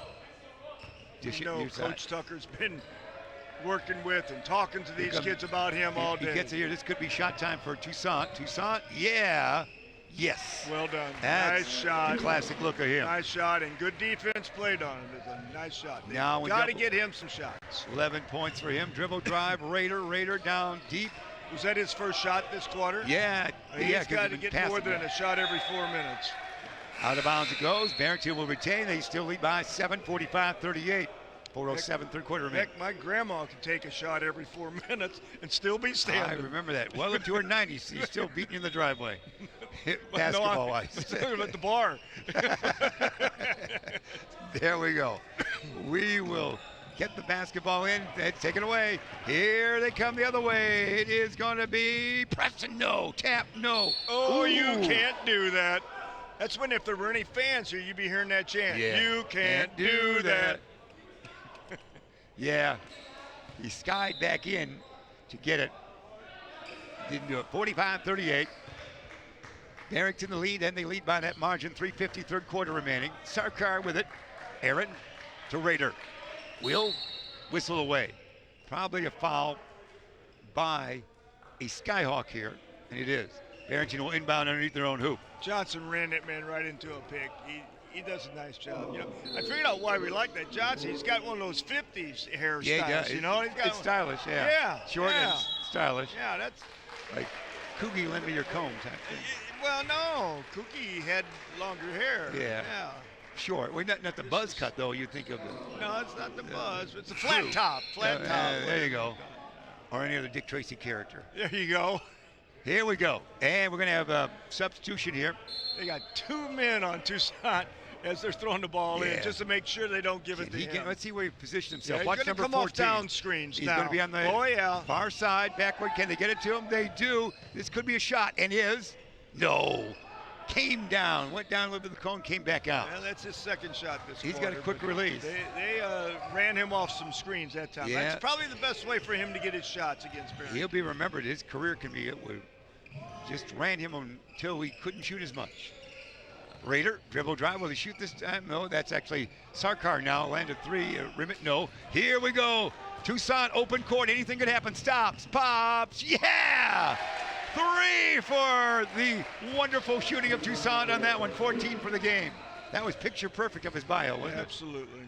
[SPEAKER 3] You know, Coach Tucker's been working with and talking to these kids about him all day.
[SPEAKER 2] He gets it here. This could be shot time for Toussaint. Toussaint, yeah. Yes.
[SPEAKER 3] Well done.
[SPEAKER 2] That's
[SPEAKER 3] nice shot.
[SPEAKER 2] Classic look of him.
[SPEAKER 3] Nice shot, and good defense played on it. It's a nice shot.
[SPEAKER 2] Now we
[SPEAKER 3] got to get him some shots.
[SPEAKER 2] 11 points for him. Dribble drive. Rader down deep.
[SPEAKER 3] Was that his first shot this quarter?
[SPEAKER 2] Yeah.
[SPEAKER 3] He's got to get more than a shot every 4 minutes.
[SPEAKER 2] Out of bounds it goes. Barrington will retain. They still lead by 7, 45-38. 4:07 third quarter remaining.
[SPEAKER 3] Heck, my grandma could take a shot every 4 minutes and still be standing.
[SPEAKER 2] I remember that. Well into her 90s. He's still beating in the driveway. Basketball-wise.
[SPEAKER 3] No, at the bar.
[SPEAKER 2] There we go. We will get the basketball in. Take it away. Here they come the other way. It is going to be Preston. No. Tap. No.
[SPEAKER 3] Oh, you can't do that. That's when, if there were any fans here, you'd be hearing that chant.
[SPEAKER 2] Yeah.
[SPEAKER 3] You can't do that.
[SPEAKER 2] Yeah. He skied back in to get it. Didn't do it. 45-38. Barrington the lead, and they lead by that margin. 3:50 third quarter remaining. Sarkar with it. Aaron to Rader. Will whistle away. Probably a foul by a Skyhawk here, and it is. Barrington will inbound underneath their own hoop.
[SPEAKER 3] Johnson ran that man right into a pick. He does a nice job. You know, I figured out why we like that Johnson. He's got one of those 50s hairstyles.
[SPEAKER 2] Yeah,
[SPEAKER 3] you know, he's got
[SPEAKER 2] it's stylish. Yeah.
[SPEAKER 3] Yeah.
[SPEAKER 2] Short and stylish.
[SPEAKER 3] Yeah, that's
[SPEAKER 2] like Coogie, lend me your comb type thing.
[SPEAKER 3] Well, no, Cookie had longer hair.
[SPEAKER 2] Yeah. short. Well, not the buzz cut, though. You think of the...
[SPEAKER 3] No, it's not the buzz. It's a flat top. Flat top.
[SPEAKER 2] There you go. Or any other Dick Tracy character.
[SPEAKER 3] There you go.
[SPEAKER 2] Here we go. And we're going to have a substitution here.
[SPEAKER 3] They got 2 men on Toussaint as they're throwing the ball in, just to make sure they don't give it to him.
[SPEAKER 2] Let's see where he positions himself.
[SPEAKER 3] Yeah,
[SPEAKER 2] Watch
[SPEAKER 3] he's
[SPEAKER 2] number
[SPEAKER 3] come
[SPEAKER 2] 14.
[SPEAKER 3] off down screens
[SPEAKER 2] He's
[SPEAKER 3] now.
[SPEAKER 2] going to be on the
[SPEAKER 3] –
[SPEAKER 2] far side, backward. Can they get it to him? They do. This could be a shot, and is. No. Came down, went down a little bit of the cone, came back out.
[SPEAKER 3] Yeah, that's his second shot this
[SPEAKER 2] He's
[SPEAKER 3] quarter,
[SPEAKER 2] got a quick release.
[SPEAKER 3] They ran him off some screens that time.
[SPEAKER 2] Yeah.
[SPEAKER 3] That's probably the best way for him to get his shots against Barrington.
[SPEAKER 2] He'll be remembered. His career can be, just ran him until he couldn't shoot as much. Raider, dribble drive. Will he shoot this time? No, that's actually Sarkar now. Landed 3. Rimmett, no. Here we go. Toussaint, open court. Anything could happen. Stops, pops. Yeah! 3 for the wonderful shooting of Toussaint on that one. 14 for the game. That was picture perfect of his bio, wasn't it?
[SPEAKER 3] Absolutely.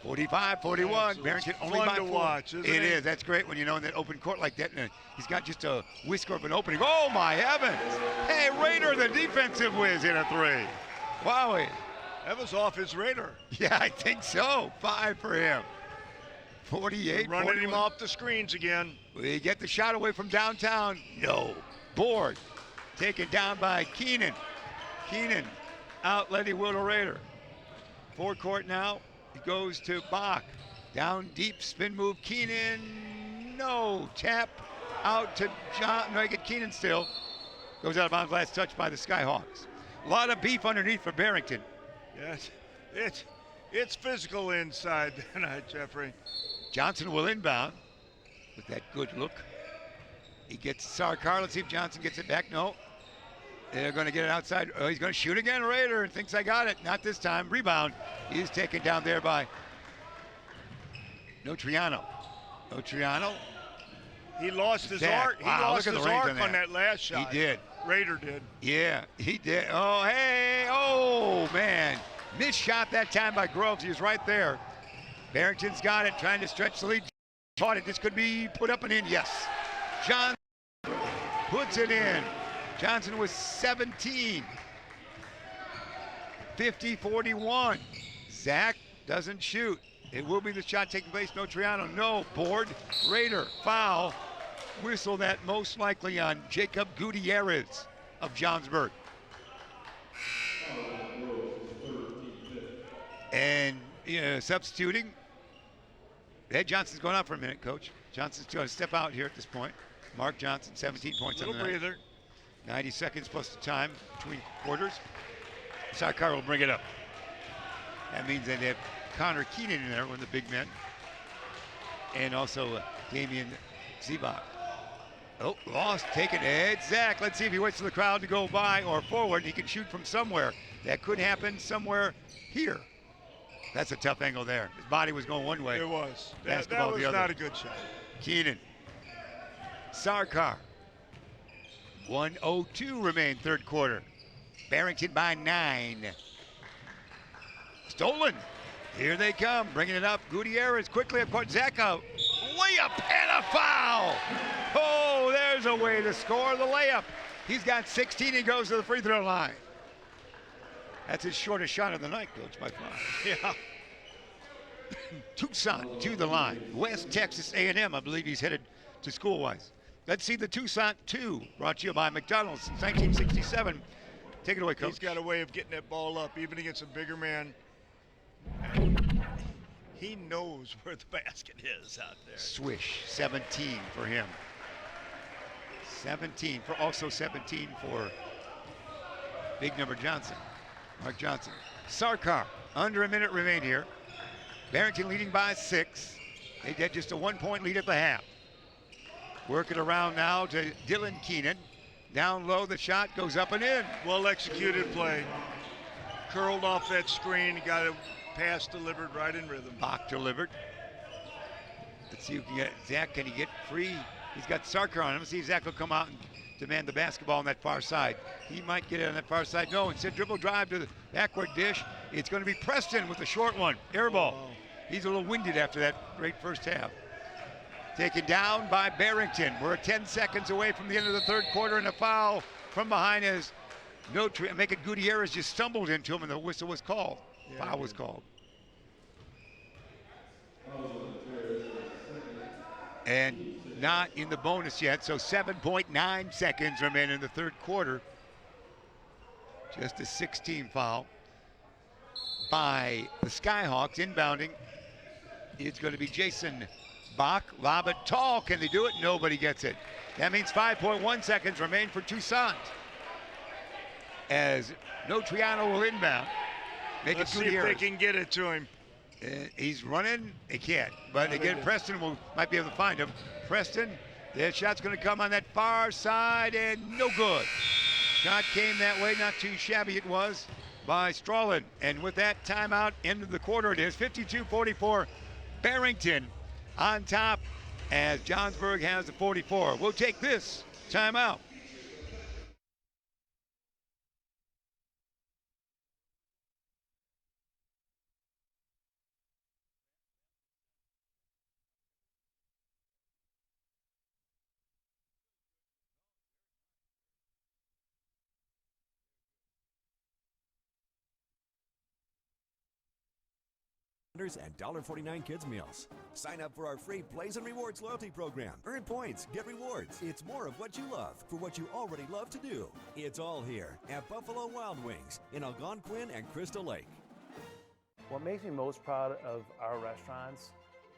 [SPEAKER 2] 45-41. Barrington only
[SPEAKER 3] fun
[SPEAKER 2] by
[SPEAKER 3] to
[SPEAKER 2] 4.
[SPEAKER 3] watch, isn't
[SPEAKER 2] It
[SPEAKER 3] it?
[SPEAKER 2] is. That's great when you know in that open court like that. And he's got just a whisker of an opening. Oh, my heavens. Hey, Raider, the defensive whiz, in a 3. Wowie.
[SPEAKER 3] That was off his radar.
[SPEAKER 2] Yeah, I think so. 5 for him. 48.
[SPEAKER 3] Running
[SPEAKER 2] 41.
[SPEAKER 3] him off the screens again.
[SPEAKER 2] We get the shot away from downtown. No. Board. Taken down by Keenan. Keenan outletting Willow Raider. Forecourt now. He goes to Bach. Down deep, spin move. Keenan. No. Tap out to John. No, you get Keenan still. Goes out of bounds. Last touch by the Skyhawks. A lot of beef underneath for Barrington.
[SPEAKER 3] Yes. It's physical inside tonight, Jeffrey.
[SPEAKER 2] Johnson will inbound with that good look. He gets Sarkar. Let's see if Johnson gets it back. No. They're going to get it outside. Oh, he's going to shoot again. Raider thinks I got it. Not this time. Rebound. He's taken down there by Notriano. Notriano.
[SPEAKER 3] He lost his
[SPEAKER 2] Zach.
[SPEAKER 3] arc. He
[SPEAKER 2] Wow,
[SPEAKER 3] lost
[SPEAKER 2] look at
[SPEAKER 3] his
[SPEAKER 2] the range
[SPEAKER 3] arc
[SPEAKER 2] on that.
[SPEAKER 3] on that last shot.
[SPEAKER 2] He did.
[SPEAKER 3] Raider did.
[SPEAKER 2] Yeah, he did. Oh, hey. Oh, man. Missed shot that time by Groves. He was right there. Barrington's got it, trying to stretch the lead. Caught it. This could be put up and in. Yes. Johnson puts it in. Johnson was 17. 50-41. Zach doesn't shoot. It will be the shot taking place. Notriano, no. Board. Raider, foul. Whistle that most likely on Jacob Gutierrez of Johnsburg. And substituting. Ed Johnson's going out for a minute, Coach. Johnson's going to step out here at this point. Mark Johnson, 17 points on the night.
[SPEAKER 3] Breather.
[SPEAKER 2] 90 seconds plus the time between quarters. Sarkar will bring it up. That means that they have Connor Keenan in there, one of the big men. And also Damian Zebach. Oh, lost, taken, Ed Zach. Let's see if he waits for the crowd to go by or forward. He can shoot from somewhere. That could happen somewhere here. That's a tough angle there. His body was going one way.
[SPEAKER 3] It was. That
[SPEAKER 2] Basketball
[SPEAKER 3] was
[SPEAKER 2] the other.
[SPEAKER 3] not a good shot.
[SPEAKER 2] Keenan. Sarkar. 1:02 remain third quarter. Barrington by 9. Stolen. Here they come, bringing it up. Gutierrez quickly up court. Zach out. Layup and a foul. Oh, there's a way to score the layup. He's got 16. He goes to the free throw line. That's his shortest shot of the night, Coach, by far.
[SPEAKER 3] Yeah.
[SPEAKER 2] Toussaint to the line. West Texas A&M, I believe he's headed to school-wise. Let's see the Toussaint 2, brought to you by McDonald's since 1967. Take it away, Coach.
[SPEAKER 3] He's got a way of getting that ball up, even against a bigger man. He knows where the basket is out there.
[SPEAKER 2] Swish, 17 for him. 17 for, also 17 for big number Johnson, Mark Johnson. Sarkar, under a minute remain here. Barrington leading by 6. They had just a 1-point lead at the half. Work it around now to Dylan Keenan. Down low, the shot goes up and in.
[SPEAKER 3] Well executed play. Curled off that screen, got a pass delivered right in rhythm.
[SPEAKER 2] Bach delivered. Let's see who can get Zach. Can he get free? He's got Sarkar on him. Let's see if Zach will come out and demand the basketball on that far side. He might get it on that far side. No, instead dribble drive to the backward dish. It's going to be Preston with the short one. Air ball.
[SPEAKER 3] Oh.
[SPEAKER 2] He's a little winded after that great first half. Taken down by Barrington. We're 10 seconds away from the end of the third quarter, and a foul from behind as Gutierrez just stumbled into him and the whistle was called.
[SPEAKER 3] Yeah,
[SPEAKER 2] Foul was called. And not in the bonus yet, so 7.9 seconds remain in the third quarter. Just a 16 foul by the Skyhawks. Inbounding, it's going to be Jason Bach. Lob it tall. Can they do it? Nobody gets it. That means 5.1 seconds remain for Toussaint. As Notriano will inbound.
[SPEAKER 3] Let's see if they can get it to him.
[SPEAKER 2] He's running. They can't. But again, Preston might be able to find him. Preston, their shot's going to come on that far side, and no good. Shot came that way. Not too shabby it was by Strawlin. And with that timeout, end of the quarter, it is 52-44. Barrington on top as Johnsburg has the 44. We'll take this timeout.
[SPEAKER 4] And $1.49 kids meals. Sign up for our free Plays and Rewards loyalty program. Earn points, get rewards. It's more of what you love for what you already love to do. It's all here at Buffalo Wild Wings in Algonquin and Crystal Lake.
[SPEAKER 5] What makes me most proud of our restaurants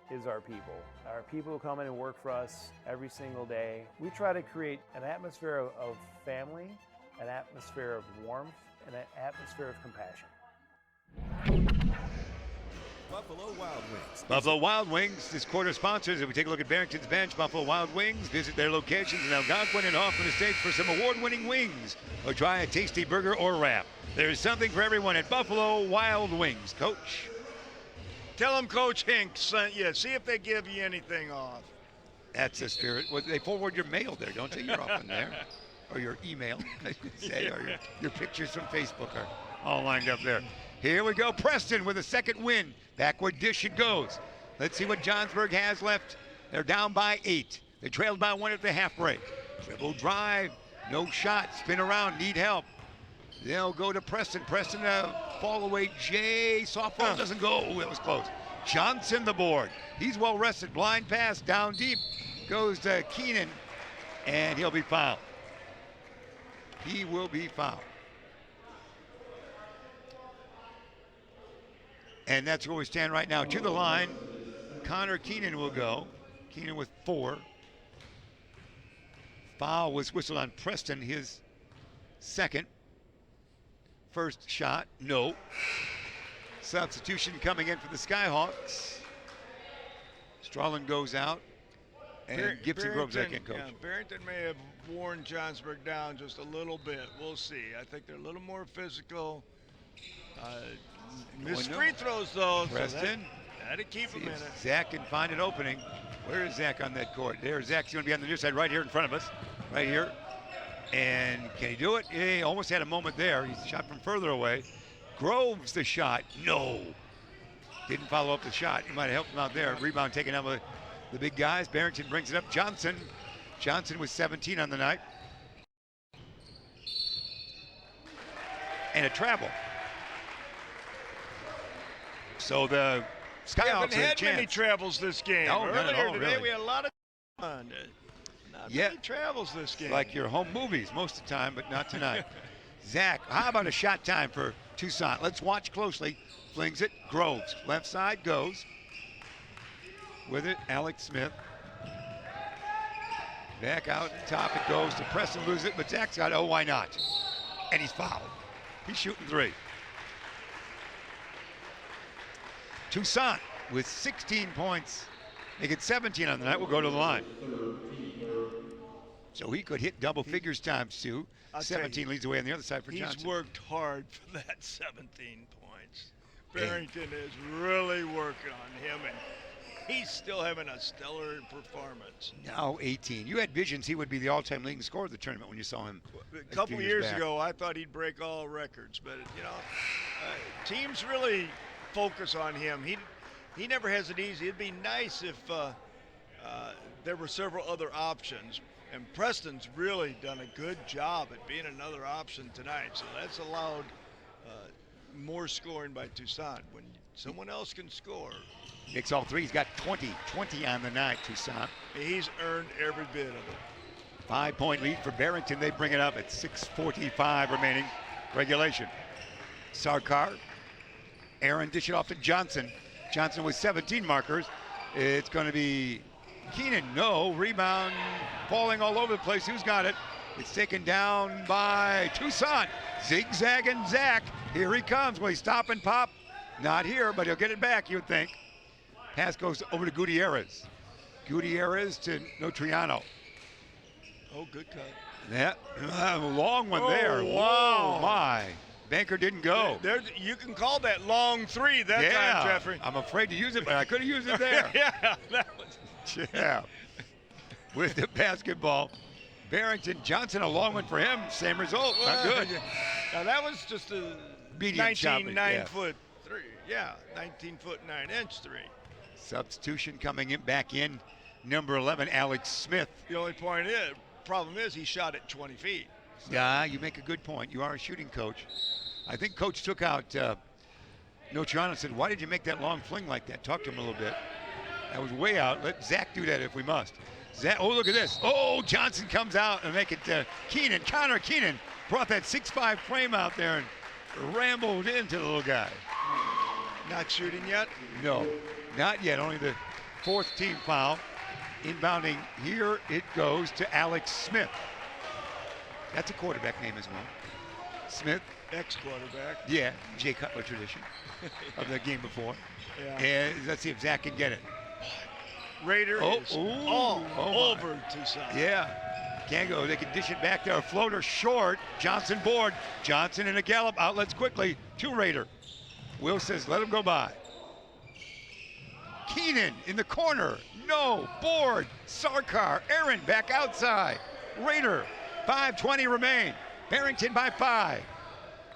[SPEAKER 5] is our people. Our people who come in and work for us every single day. We try to create an atmosphere of family, an atmosphere of warmth, and an atmosphere of compassion.
[SPEAKER 4] Buffalo Wild Wings.
[SPEAKER 2] Buffalo Wild Wings, this quarter sponsors. If we take a look at Barrington's bench, Buffalo Wild Wings, visit their locations in Algonquin and Hoffman Estates for some award-winning wings, or try a tasty burger or wrap. There's something for everyone at Buffalo Wild Wings. Coach.
[SPEAKER 3] Tell them Coach Hink sent you. See if they give you anything off.
[SPEAKER 2] That's the spirit. Well, they forward your mail there, don't they? You're often there. Or your email, I should say, or your pictures from Facebook are all lined up there. Here we go, Preston with a second win. Backward dish it goes. Let's see what Johnsburg has left. They're down by 8. They trailed by 1 at the half break. Dribble drive, no shot, spin around, need help. They'll go to Preston. Preston, fall away, Jay. Softball doesn't go. Ooh, that was close. Johnson the board. He's well rested. Blind pass down deep. Goes to Keenan, and he'll be fouled. He will be fouled. And that's where we stand right now. To the line, Connor Keenan will go. Keenan with 4. Foul was whistled on Preston, his second. First shot, no. Substitution coming in for the Skyhawks. Strawlin goes out, and Gibson Groves back in, Coach.
[SPEAKER 3] Yeah, Barrington may have worn Johnsburg down just a little bit. We'll see. I think they're a little more physical. Missed free throws, though.
[SPEAKER 2] Preston.
[SPEAKER 3] So that'd keep him in it.
[SPEAKER 2] Zach can find an opening. Where is Zach on that court? There, Zach's going to be on the near side right here in front of us. Right here. And can he do it? He almost had a moment there. He shot from further away. Groves the shot. No. Didn't follow up the shot. He might have helped him out there. Rebound taken out by the big guys. Barrington brings it up. Johnson with 17 on the night. And a travel. So the Skyhawks
[SPEAKER 3] haven't
[SPEAKER 2] had a
[SPEAKER 3] had
[SPEAKER 2] chance.
[SPEAKER 3] many travels this game.
[SPEAKER 2] No, none at
[SPEAKER 3] Earlier
[SPEAKER 2] all,
[SPEAKER 3] today,
[SPEAKER 2] really.
[SPEAKER 3] we had a lot of fun. Not many travels this game.
[SPEAKER 2] Like your home movies most of the time, but not tonight. Zach, how about a shot time for Toussaint? Let's watch closely. Flings it. Groves. Left side goes. With it, Alex Smith. Back out top it goes to Preston, lose it, but Zach's got, oh, why not? And he's fouled. He's shooting 3. Toussaint with 16 points. Make it 17 on the night. We'll go to the line. So he could hit double figures times 2. 17 leads away on the other side for Johnson.
[SPEAKER 3] He's worked hard for that 17 points. Barrington is really working on him, and he's still having a stellar performance.
[SPEAKER 2] Now 18. You had visions he would be the all-time leading scorer of the tournament when you saw him
[SPEAKER 3] A couple years ago, I thought he'd break all records, but teams really focus on him. He never has it easy. It'd be nice if there were several other options. And Preston's really done a good job at being another option tonight. So that's allowed more scoring by Tucson. When someone else can score,
[SPEAKER 2] Makes all three. He's got 20 on the night, Tucson.
[SPEAKER 3] he's earned every bit of it.
[SPEAKER 2] 5-point lead for Barrington. They bring it up at 6:45 remaining regulation. Sarkar. Aaron dish it off to Johnson. Johnson with 17 markers. It's going to be Keenan. No. Rebound falling all over the place. Who's got it? It's taken down by Tucson. Zigzagging Zach. Here he comes. Will he stop and pop? Not here, but he'll get it back, you would think. Pass goes over to Gutierrez. Gutierrez to Notriano.
[SPEAKER 3] Oh, good cut.
[SPEAKER 2] Yeah, long one there.
[SPEAKER 3] Wow.
[SPEAKER 2] Whoa, my. Banker didn't go.
[SPEAKER 3] You can call that long three that time, Jeffrey.
[SPEAKER 2] I'm afraid to use it, but I could have used it there.
[SPEAKER 3] Yeah, that was.
[SPEAKER 2] Yeah. With the basketball. Barrington, Johnson, a long one for him. Same result. Not good.
[SPEAKER 3] Now that was just a
[SPEAKER 2] Medium chopping,
[SPEAKER 3] 19.9-foot three. Yeah, 19-foot 9-inch three.
[SPEAKER 2] Substitution coming in back in. Number 11, Alex Smith.
[SPEAKER 3] The only problem is he shot at 20 feet. So.
[SPEAKER 2] Yeah, you make a good point. You are a shooting coach. I think Coach took out Notriano and said, why did you make that long fling like that? Talk to him a little bit. That was way out. Let Zach do that if we must. Zach, oh, look at this. Oh, Johnson comes out and make it Keenan. Connor Keenan brought that 6'5" frame out there and rambled into the little guy.
[SPEAKER 3] Not shooting yet?
[SPEAKER 2] No, not yet. Only the fourth team foul. Inbounding, here it goes to Alex Smith. That's a quarterback name as well. Smith.
[SPEAKER 3] Ex-quarterback.
[SPEAKER 2] Yeah, Jay Cutler tradition of the game before.
[SPEAKER 3] Yeah.
[SPEAKER 2] And let's see if Zach can get it.
[SPEAKER 3] Raider is all over Tucson.
[SPEAKER 2] Yeah, can't go. They can dish it back there. A floater short. Johnson board. Johnson in a gallop. Outlets quickly to Raider. Will says, let him go by. Keenan in the corner. No. Board. Sarkar. Aaron back outside. Raider. 5:20 remain. Barrington by 5.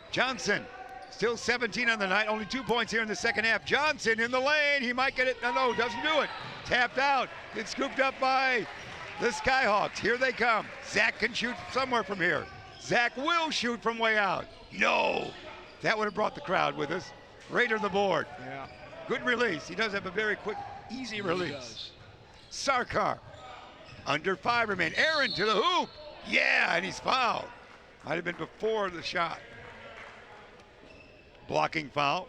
[SPEAKER 2] Johnson. Still 17 on the night. Only 2 points here in the second half. Johnson in the lane. He might get it. No, doesn't do it. Tapped out. It's scooped up by the Skyhawks. Here they come. Zach can shoot somewhere from here. Zach will shoot from way out. No. That would have brought the crowd with us. Raider the board.
[SPEAKER 3] Yeah.
[SPEAKER 2] Good release. He does have a very quick, easy release. Sarkar. Under 5 remain. Aaron to the hoop. Yeah, and he's fouled. Might have been before the shot. Blocking foul.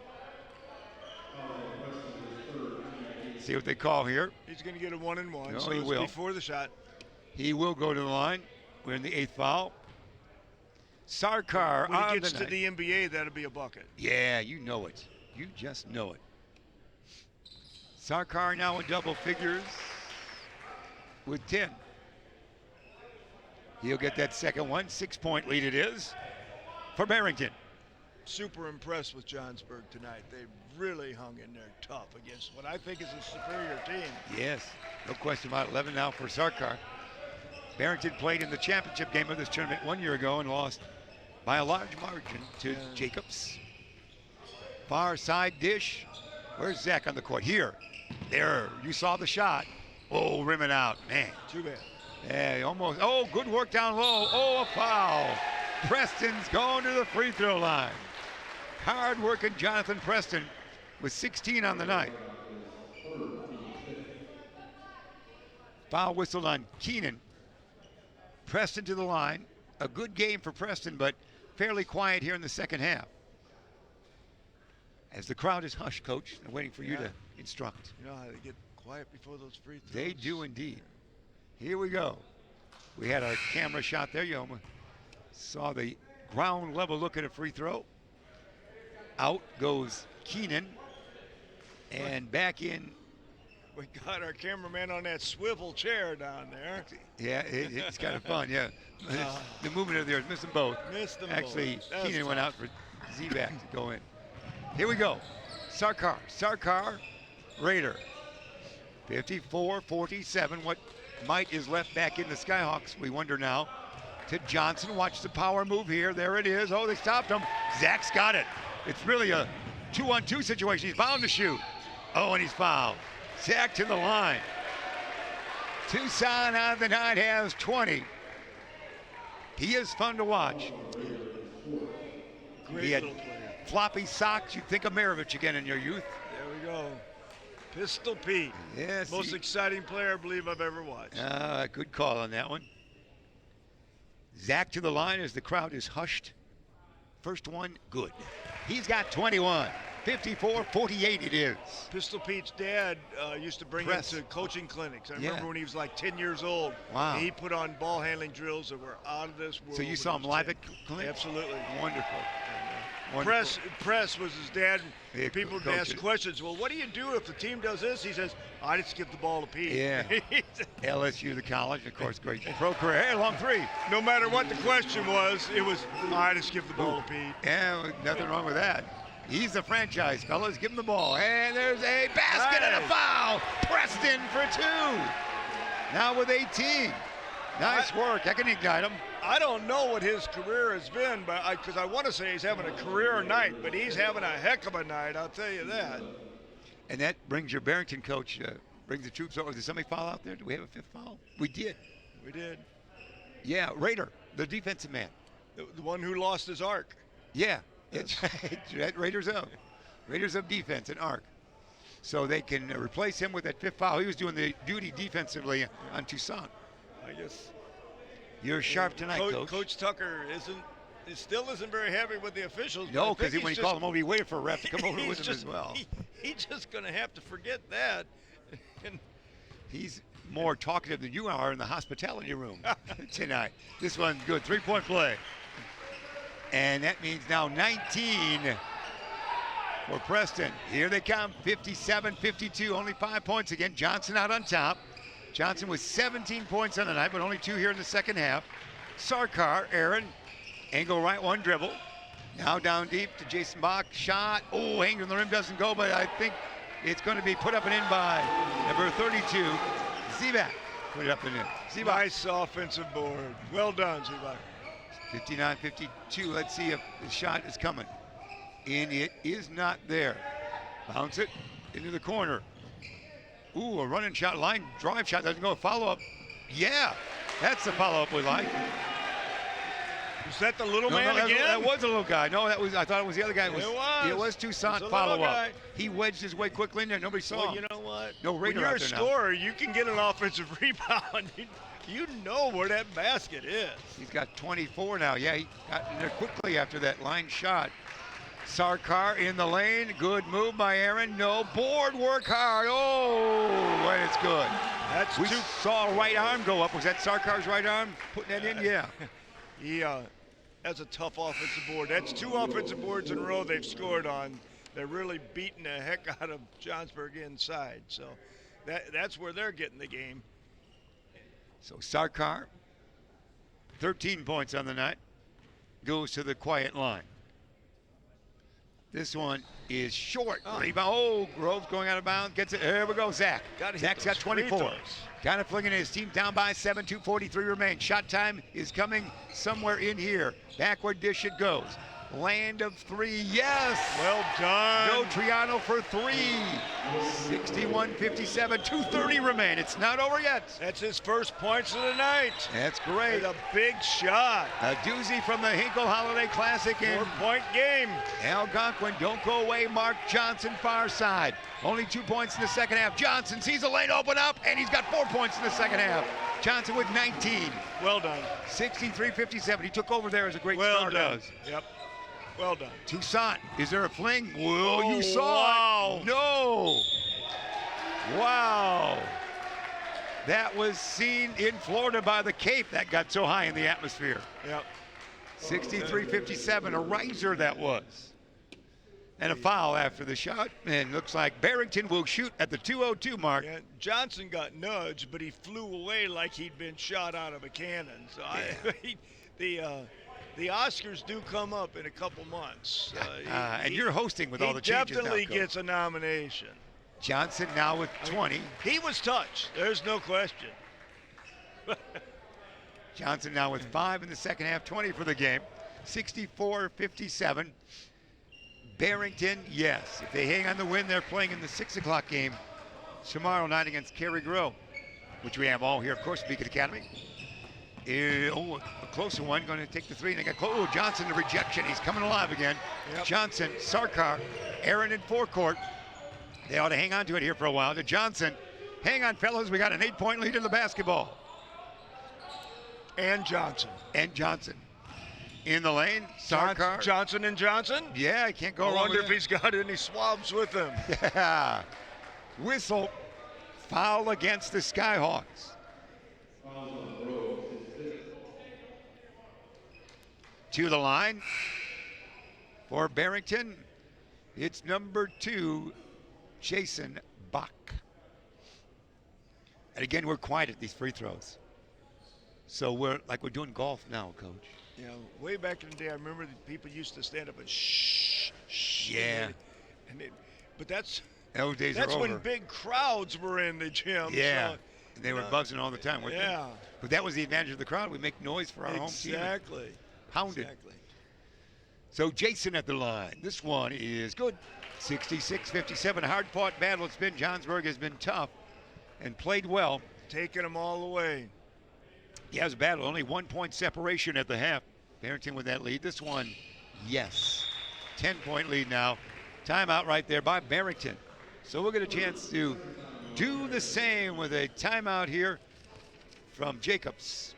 [SPEAKER 2] See what they call here.
[SPEAKER 3] He's going to get a 1-and-1.
[SPEAKER 2] No,
[SPEAKER 3] so
[SPEAKER 2] he
[SPEAKER 3] it's
[SPEAKER 2] will.
[SPEAKER 3] Before the shot.
[SPEAKER 2] He will go to the line. We're in the 8th foul. Sarkar
[SPEAKER 3] when
[SPEAKER 2] on
[SPEAKER 3] he gets
[SPEAKER 2] the
[SPEAKER 3] to
[SPEAKER 2] night.
[SPEAKER 3] the NBA, that'll be a bucket.
[SPEAKER 2] Yeah, you know it. You just know it. Sarkar now in double figures with 10. He'll get that second one. 6-point lead it is for Barrington.
[SPEAKER 3] Super impressed with Johnsburg tonight. They really hung in there tough against what I think is a superior team.
[SPEAKER 2] Yes, no question about it. 11 now for Sarkar. Barrington played in the championship game of this tournament 1 year ago and lost by a large margin to Jacobs. Far side dish. Where's Zach on the court? Here. There. You saw the shot. Oh, rim it out. Man.
[SPEAKER 3] Too bad.
[SPEAKER 2] Yeah, almost. Oh, good work down low. Oh, a foul. Preston's going to the free throw line. Hard working Jonathan Preston with 16 on the night. Foul whistled on Keenan. Preston to the line. A good game for Preston, but fairly quiet here in the second half. As the crowd is hushed, Coach, and waiting for you to instruct.
[SPEAKER 3] You know how they get quiet before those free throws?
[SPEAKER 2] They do indeed. Here we go. We had our camera shot there. You saw the ground level look at a free throw. Out goes Keenan. And back in.
[SPEAKER 3] We got our cameraman on that swivel chair down there.
[SPEAKER 2] Yeah, it's kind of fun, yeah. The movement of theirs, missed them both.
[SPEAKER 3] Missed them
[SPEAKER 2] Actually,
[SPEAKER 3] both.
[SPEAKER 2] Keenan went out for Z-back to go in. Here we go. Sarkar, Raider. 54-47. What might is left back in the Skyhawks, we wonder now. To Johnson, watch the power move here. There it is. Oh, they stopped him. Zach's got it. It's really a 2-on-2 situation. He's bound to shoot. Oh, and he's fouled. Zach to the line. Tucson on the night has 20. He is fun to watch.
[SPEAKER 3] Great
[SPEAKER 2] He had
[SPEAKER 3] little player.
[SPEAKER 2] floppy socks. You think of Maravich again in your youth.
[SPEAKER 3] There we go. Pistol Pete.
[SPEAKER 2] Yes.
[SPEAKER 3] Most exciting player I believe I've ever watched.
[SPEAKER 2] Good call on that one. Zach to the line as the crowd is hushed. First one, good. He's got 21. 54-48 it is.
[SPEAKER 3] Pistol Pete's dad used to bring him to coaching clinics. I remember when he was like 10 years old.
[SPEAKER 2] Wow.
[SPEAKER 3] He put on ball handling drills that were out of this world.
[SPEAKER 2] So you saw him live at clinic?
[SPEAKER 3] Absolutely.
[SPEAKER 2] Wonderful.
[SPEAKER 3] Press was his dad.
[SPEAKER 2] Yeah,
[SPEAKER 3] People would ask questions. Well, what do you do if the team does this? He says, I just give the ball to Pete.
[SPEAKER 2] Yeah. LSU, the college, of course, great pro career. Hey, long three.
[SPEAKER 3] No matter what the question was, it was, I just give the ball to Pete.
[SPEAKER 2] Yeah, nothing wrong with that. He's the franchise, fellas. Give him the ball. And there's a basket and a foul. Preston for 2. Now with 18. Nice work. That can ignite him.
[SPEAKER 3] I don't know what his career has been, but because I want to say he's having a career night, but he's having a heck of a night, I'll tell you that.
[SPEAKER 2] And that brings your Barrington coach, brings the troops over. Did somebody foul out there? Do we have a 5th foul? We did.
[SPEAKER 3] We did.
[SPEAKER 2] Yeah, Raider, the defensive man.
[SPEAKER 3] The one who lost his arc.
[SPEAKER 2] Yeah, that's right. Raiders of defense, an arc. So they can replace him with that 5th foul. He was doing the duty defensively on Tucson.
[SPEAKER 3] I guess.
[SPEAKER 2] You're sharp tonight, Coach.
[SPEAKER 3] Coach Tucker still isn't very happy with the officials.
[SPEAKER 2] No, because when he called him over, he waited for a ref to come over with him as well.
[SPEAKER 3] He's just going to have to forget that.
[SPEAKER 2] He's more talkative than you are in the hospitality room tonight. This one's good. 3-point play. And that means now 19 for Preston. Here they come, 57-52, only 5 points again. Johnson out on top. Johnson with 17 points on the night, but only 2 here in the second half. Sarkar, Aaron, angle right, 1 dribble. Now down deep to Jason Bach, shot. Oh, hanging on the rim, doesn't go, but I think it's going to be put up and in by number 32, Zebak. Put it up and in. Zebak.
[SPEAKER 3] Nice offensive board. Well done, Zebak.
[SPEAKER 2] 59-52. Let's see if the shot is coming. And it is not there. Bounce it into the corner. Ooh, a running shot, line drive shot, doesn't go. Follow-up. Yeah, that's the follow-up we like.
[SPEAKER 3] Is that the little man again?
[SPEAKER 2] That was a little guy. No, that was. I thought it was the other guy. It was Toussaint follow-up. He wedged his way quickly in there. Nobody saw him.
[SPEAKER 3] You know what?
[SPEAKER 2] No Raider
[SPEAKER 3] when you're
[SPEAKER 2] out there
[SPEAKER 3] a scorer, you can get an offensive rebound. You know where that basket is.
[SPEAKER 2] He's got 24 now. Yeah, he got in there quickly after that line shot. Sarkar in the lane. Good move by Aaron. No board. Work hard. Oh, and it's good. We saw a right arm go up. Was that Sarkar's right arm putting that in? Yeah.
[SPEAKER 3] That's a tough offensive board. That's 2 offensive boards in a row they've scored on. They're really beating the heck out of Johnsburg inside. So that's where they're getting the game.
[SPEAKER 2] So Sarkar, 13 points on the night, goes to the quiet line. This one is short. Rebound. Oh, Groves going out of bounds. Gets it. There we go, Zach. Zach's got 24. Got it flinging his team down by 7. 2:43 remain. Shot time is coming somewhere in here. Backward dish it goes. Land of 3. Yes.
[SPEAKER 3] Well done.
[SPEAKER 2] No Triano for 3. 61-57. 2:30 remain. It's not over yet.
[SPEAKER 3] That's his first points of the night.
[SPEAKER 2] That's great.
[SPEAKER 3] It's a big shot.
[SPEAKER 2] A doozy from the Hinkle Holiday Classic.
[SPEAKER 3] 4-point game.
[SPEAKER 2] Algonquin, don't go away. Mark Johnson, far side. Only 2 points in the second half. Johnson sees a lane open up, and he's got 4 points in the second half. Johnson with 19.
[SPEAKER 3] Well done.
[SPEAKER 2] 63-57. He took over there as a great
[SPEAKER 3] starter.
[SPEAKER 2] Well done.
[SPEAKER 3] Yep. Well done.
[SPEAKER 2] Toussaint, is there a fling? Whoa, you saw it. No. Wow. That was seen in Florida by the Cape. That got so high in the atmosphere.
[SPEAKER 3] Yep.
[SPEAKER 2] 63-57, a riser that was. And a foul after the shot. And looks like Barrington will shoot at the 2:02 mark.
[SPEAKER 3] Yeah, Johnson got nudged, but he flew away like he'd been shot out of a cannon. So the Oscars do come up in a couple months.
[SPEAKER 2] And you're hosting with all the changes now,
[SPEAKER 3] definitely gets a nomination.
[SPEAKER 2] Johnson now with 20.
[SPEAKER 3] He was touched. There's no question.
[SPEAKER 2] Johnson now with 5 in the second half, 20 for the game. 64-57. Barrington, yes. If they hang on the win, they're playing in the 6 o'clock game tomorrow night against Cary Grove, which we have all here, of course, Beacon Academy. A closer one, going to take the three. And they got Johnson, the rejection. He's coming alive again.
[SPEAKER 3] Yep.
[SPEAKER 2] Johnson, Sarkar, Aaron in forecourt. They ought to hang on to it here for a while. To Johnson. Hang on, fellas. We got an 8-point lead in the basketball.
[SPEAKER 3] And Johnson.
[SPEAKER 2] In the lane, Sarkar.
[SPEAKER 3] Johnson and Johnson?
[SPEAKER 2] Yeah, I can't go
[SPEAKER 3] I
[SPEAKER 2] wrong
[SPEAKER 3] wonder
[SPEAKER 2] with
[SPEAKER 3] if he's got any swabs with him.
[SPEAKER 2] Yeah. Whistle. Foul against the Skyhawks. To the line for Barrington. It's number 2, Jason Bach. And again, we're quiet at these free throws. So we're doing golf now, Coach.
[SPEAKER 3] Yeah, way back in the day, I remember the people used to stand up and shh.
[SPEAKER 2] Yeah.
[SPEAKER 3] But that's
[SPEAKER 2] those days are over.
[SPEAKER 3] when big crowds were in the gym.
[SPEAKER 2] Yeah.
[SPEAKER 3] So,
[SPEAKER 2] they were buzzing all the time, weren't they? But that was the advantage of the crowd. We make noise for our home team.
[SPEAKER 3] Exactly.
[SPEAKER 2] Hounded.
[SPEAKER 3] Exactly.
[SPEAKER 2] So Jason at the line. This one is good. 66-57. Hard-fought battle. It's been. Johnsburg has been tough and played well.
[SPEAKER 3] Taking them all the way.
[SPEAKER 2] He has a battle. Only 1 point separation at the half. Barrington with that lead. This one, yes. 10-point lead now. Timeout right there by Barrington. So we'll get a chance to do the same with a timeout here from Jacobs.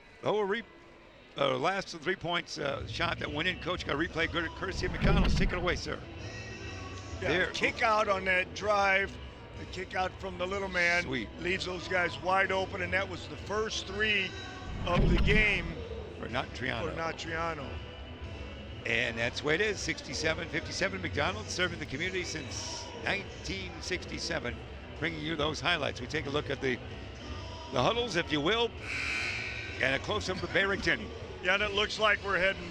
[SPEAKER 2] Last 3 points shot that went in. Coach got a replay. Good courtesy of McConnell. Take it away, sir.
[SPEAKER 3] Yeah, kick out on that drive. The kick out from the little man.
[SPEAKER 2] Sweet.
[SPEAKER 3] Leaves those guys wide open, and that was the first 3 of the game
[SPEAKER 2] For Natriano. And that's the way it is. 67-57. McDonald's serving the community since 1967. Bringing you those highlights. We take a look at the huddles, if you will, and a close-up of Barrington.
[SPEAKER 3] Yeah, and it looks like we're heading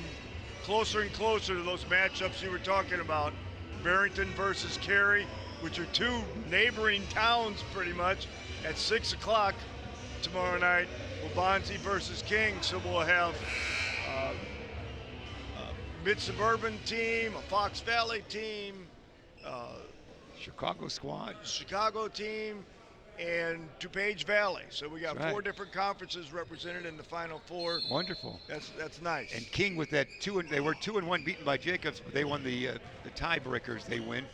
[SPEAKER 3] closer and closer to those matchups you were talking about. Barrington versus Cary, which are 2 neighboring towns pretty much, at 6 o'clock tomorrow night. Waubonsie versus King, so we'll have a mid-suburban team, a Fox Valley team,
[SPEAKER 2] Chicago squad.
[SPEAKER 3] Chicago team, and DuPage Valley. So we got
[SPEAKER 2] That's right.
[SPEAKER 3] 4 different conferences represented in the Final 4.
[SPEAKER 2] Wonderful.
[SPEAKER 3] That's nice.
[SPEAKER 2] And King with that they were 2-1 beaten by Jacobs, but they won the tiebreakers. They win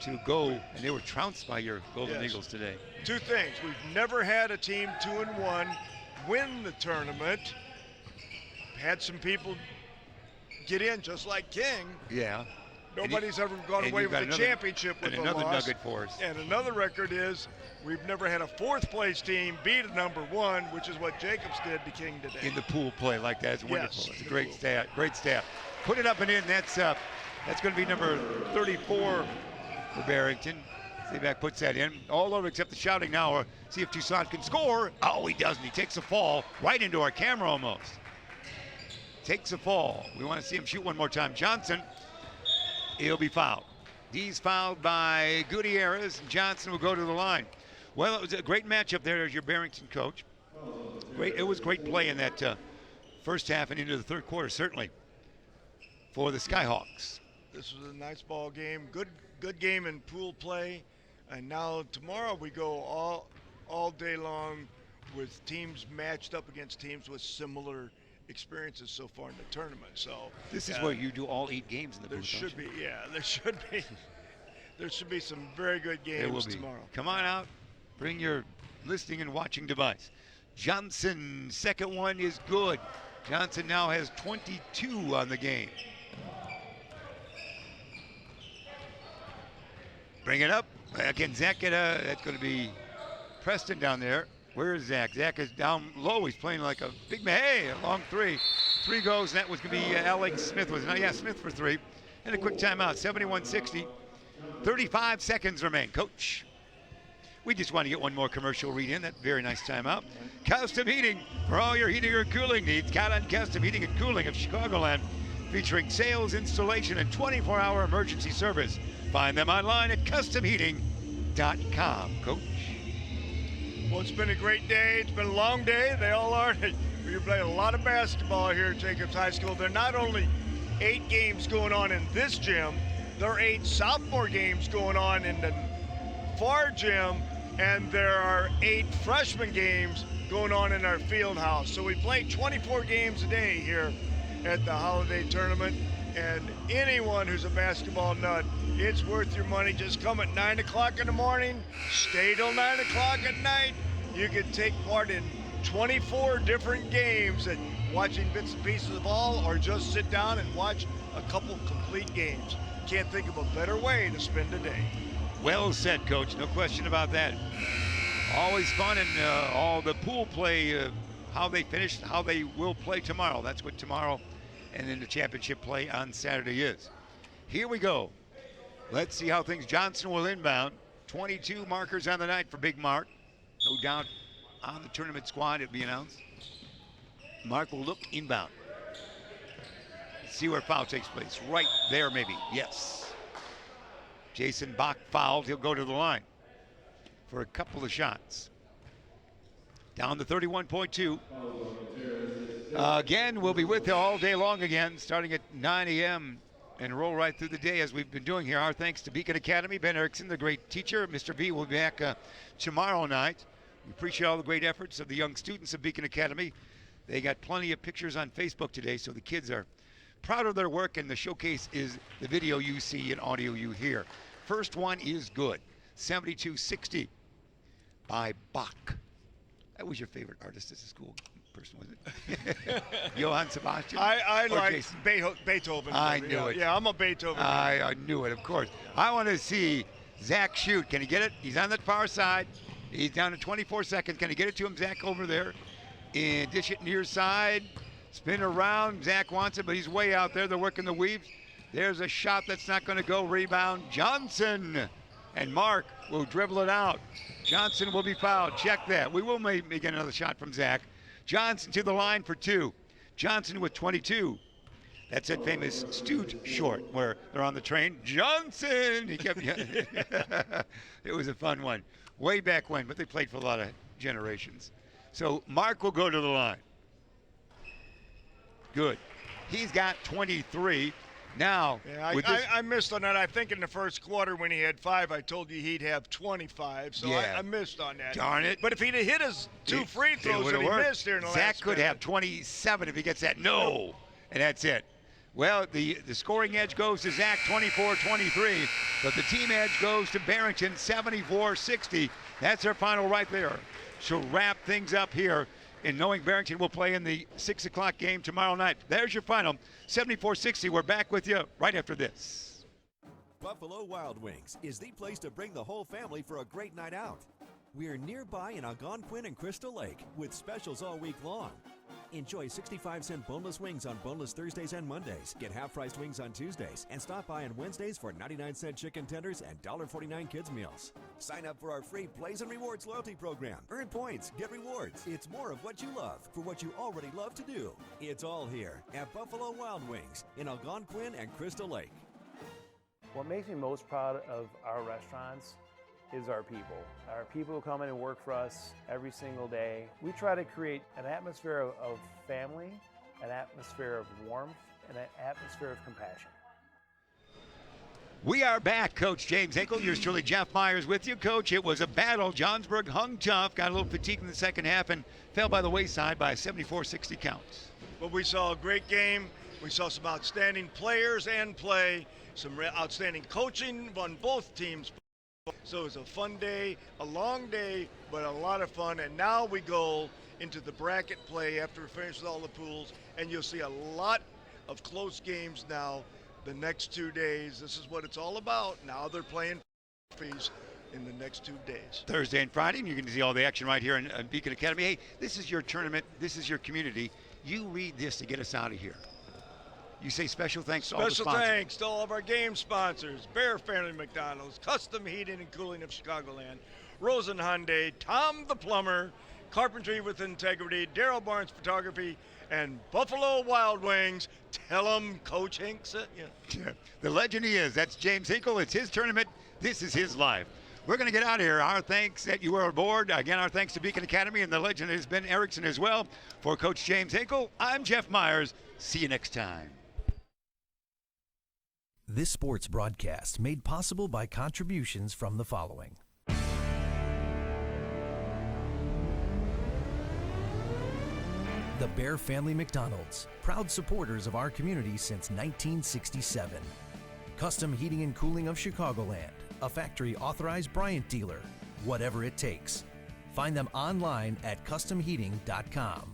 [SPEAKER 2] to go, and they were trounced by your Golden Eagles today.
[SPEAKER 3] 2 things. We've never had a team 2-1 win the tournament. Had some people get in just like King.
[SPEAKER 2] Yeah.
[SPEAKER 3] Nobody's ever gone away with the championship with a loss.
[SPEAKER 2] Another nugget for us.
[SPEAKER 3] And another record is we've never had a 4th place team beat a number 1, which is what Jacobs did to King today.
[SPEAKER 2] In the pool play like that is wonderful.
[SPEAKER 3] Yes,
[SPEAKER 2] It's a great stat. Great stat. Put it up and in. That's going to be number 34 for Barrington. Seaback puts that in. All over except the shouting now. See if Toussaint can score. Oh, he doesn't. He takes a fall right into our camera almost. Takes a fall. We want to see him shoot one more time. Johnson, he'll be fouled. He's fouled by Gutierrez. Johnson will go to the line. Well, it was a great matchup there as your Barrington coach. It was great play in that first half and into the third quarter, certainly, for the Skyhawks.
[SPEAKER 3] This was a nice ball game. Good game in pool play. And now tomorrow we go all day long with teams matched up against teams with similar experiences so far in the tournament. So
[SPEAKER 2] this is where you do all 8 games in the booth.
[SPEAKER 3] There should be some very good games tomorrow.
[SPEAKER 2] Come on out, bring your listening and watching device. Johnson, second one is good. Johnson now has 22 on the game. Bring it up. Again, Zach, that's going to be Preston down there. Where is Zach? Zach is down low. He's playing like a big man. Hey, a long 3. 3 goes, and that was going to be Alex Smith. Smith for 3. And a quick timeout, 71-60. 35 seconds remain. Coach, we just want to get one more commercial read in. That very nice timeout. Custom Heating, for all your heating or cooling needs. Count on Custom Heating and Cooling of Chicagoland, featuring sales, installation, and 24-hour emergency service. Find them online at customheating.com. Coach.
[SPEAKER 3] Well, it's been a great day. It's been a long day. They all are. We play a lot of basketball here at Jacobs High School. There are not only 8 games going on in this gym, there are 8 sophomore games going on in the far gym and there are 8 freshman games going on in our field house. So we play 24 games a day here at the holiday tournament, and anyone who's a basketball nut, it's worth your money. Just come at 9 o'clock in the morning, stay till 9 o'clock at night. You can take part in 24 different games and watching bits and pieces of all, or just sit down and watch a couple complete games. Can't think of a better way to spend a day.
[SPEAKER 2] Well said, Coach. No question about that. Always fun, and all the pool play, how they finished, how they will play tomorrow. That's what tomorrow and then the championship play on Saturday is. Here we go. Let's see how things. Johnson will inbound. 22 markers on the night for Big Mark. No doubt on the tournament squad, it'll be announced. Mark will look inbound. Let's see where foul takes place. Right there, maybe. Yes. Jason Bach fouled. He'll go to the line for a couple of shots. Down to 31.2. Again, we'll be with you all day long again, starting at 9 a.m. and roll right through the day as we've been doing here. Our thanks to Beacon Academy. Ben Erickson, the great teacher. Mr. B will be back tomorrow night. We appreciate all the great efforts of the young students of Beacon Academy. They got plenty of pictures on Facebook today, so the kids are proud of their work, and the showcase is the video you see and audio you hear. First one is good. 72-60 by Bach. That was your favorite artist at the school person, was it? Johann Sebastian?
[SPEAKER 3] I like
[SPEAKER 2] Jason?
[SPEAKER 3] Beethoven.
[SPEAKER 2] I knew it.
[SPEAKER 3] Yeah, I'm a Beethoven.
[SPEAKER 2] I knew it, of course. I want to see Zach shoot. Can he get it? He's on the far side. He's down to 24 seconds. Can he get it to him, Zach, over there? And dish it near side. Spin around. Zach wants it, but he's way out there. They're working the weaves. There's a shot that's not going to go. Rebound, Johnson. And Mark will dribble it out. Johnson will be fouled. Check that. We will maybe get another shot from Zach. Johnson to the line for 2. Johnson with 22. That's that famous Stooge short where they're on the train. Johnson! He kept. It was a fun one. Way back when, but they played for a lot of generations. So Mark will go to the line. Good. He's got 23. Now,
[SPEAKER 3] yeah, I missed on that. I think in the first quarter when he had 5, I told you he'd have 25. So
[SPEAKER 2] yeah.
[SPEAKER 3] I missed on that.
[SPEAKER 2] Darn it.
[SPEAKER 3] But if he'd have hit his 2 free throws that he missed here in the last
[SPEAKER 2] Zach could
[SPEAKER 3] minute.
[SPEAKER 2] have 27 if he gets that. No. And that's it. Well, the scoring edge goes to Zach, 24-23. But the team edge goes to Barrington, 74-60. That's their final right there. So wrap things up here. And knowing Barrington will play in the 6 o'clock game tomorrow night. There's your final, 74-60. We're back with you right after this.
[SPEAKER 4] Buffalo Wild Wings is the place to bring the whole family for a great night out. We're nearby in Algonquin and Crystal Lake with specials all week long. Enjoy 65-cent boneless wings on boneless Thursdays and Mondays. Get half-priced wings on Tuesdays. And stop by on Wednesdays for 99-cent chicken tenders and $1.49 kids meals. Sign up for our free Plays and Rewards loyalty program. Earn points, get rewards. It's more of what you love for what you already love to do. It's all here at Buffalo Wild Wings in Algonquin and Crystal Lake.
[SPEAKER 5] What makes me most proud of our restaurants is our people. Our people who come in and work for us every single day. We try to create an atmosphere of family, an atmosphere of warmth, and an atmosphere of compassion.
[SPEAKER 2] We are back. Coach James Hinkle, yours truly, Jeff Myers with you. Coach, it was a battle. Johnsburg hung tough, got a little fatigued in the second half, and fell by the wayside by 74-60 counts.
[SPEAKER 3] But we saw a great game. We saw some outstanding players and play, some outstanding coaching on both teams. So it was a fun day, a long day, but a lot of fun. And now we go into the bracket play after we finish with all the pools, and you'll see a lot of close games now the next 2 days. This is what it's all about. Now they're playing fees in the next 2 days.
[SPEAKER 2] Thursday and Friday, and you're going to see all the action right here in Beacon Academy. Hey, this is your tournament. This is your community. You read this to get us out of here. You say special thanks to all the sponsors.
[SPEAKER 3] Special thanks to all of our game sponsors, Bear Family McDonald's, Custom Heating and Cooling of Chicagoland, Rosen Hyundai, Tom the Plumber, Carpentry with Integrity, Darryl Barnes Photography, and Buffalo Wild Wings. Tell them Coach Hink sent you.
[SPEAKER 2] Yeah. The legend he is. That's James Hinkle. It's his tournament. This is his life. We're going to get out of here. Our thanks that you were aboard. Again, our thanks to Beacon Academy, and the legend has been Erickson as well. For Coach James Hinkle, I'm Jeff Myers. See you next time.
[SPEAKER 1] This sports broadcast made possible by contributions from the following. The Bear Family McDonald's, proud supporters of our community since 1967. Custom Heating and Cooling of Chicagoland, a factory authorized Bryant dealer. Whatever it takes. Find them online at customheating.com.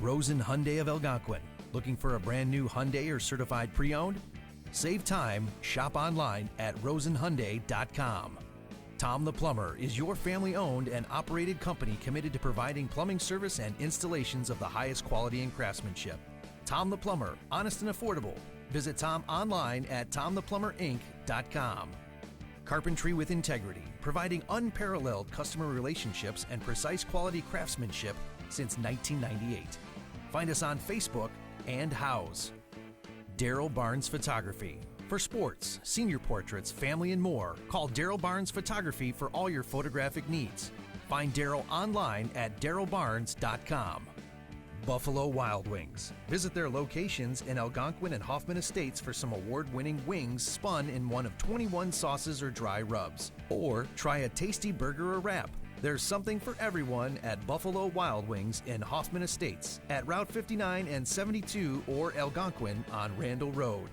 [SPEAKER 1] Rosen Hyundai of Algonquin. Looking for a brand new Hyundai or certified pre-owned? Save time, shop online at rosenhyundai.com. Tom the Plumber is your family-owned and operated company committed to providing plumbing service and installations of the highest quality and craftsmanship. Tom the Plumber, honest and affordable. Visit Tom online at tomtheplumberinc.com. Carpentry with integrity, providing unparalleled customer relationships and precise quality craftsmanship since 1998. Find us on Facebook and House. Daryl Barnes Photography. For sports, senior portraits, family, and more, call Daryl Barnes Photography for all your photographic needs. Find Daryl online at darylbarnes.com. Buffalo Wild Wings. Visit their locations in Algonquin and Hoffman Estates for some award-winning wings spun in one of 21 sauces or dry rubs. Or try a tasty burger or wrap. There's something for everyone at Buffalo Wild Wings in Hoffman Estates at Route 59 and 72 or Algonquin on Randall Road.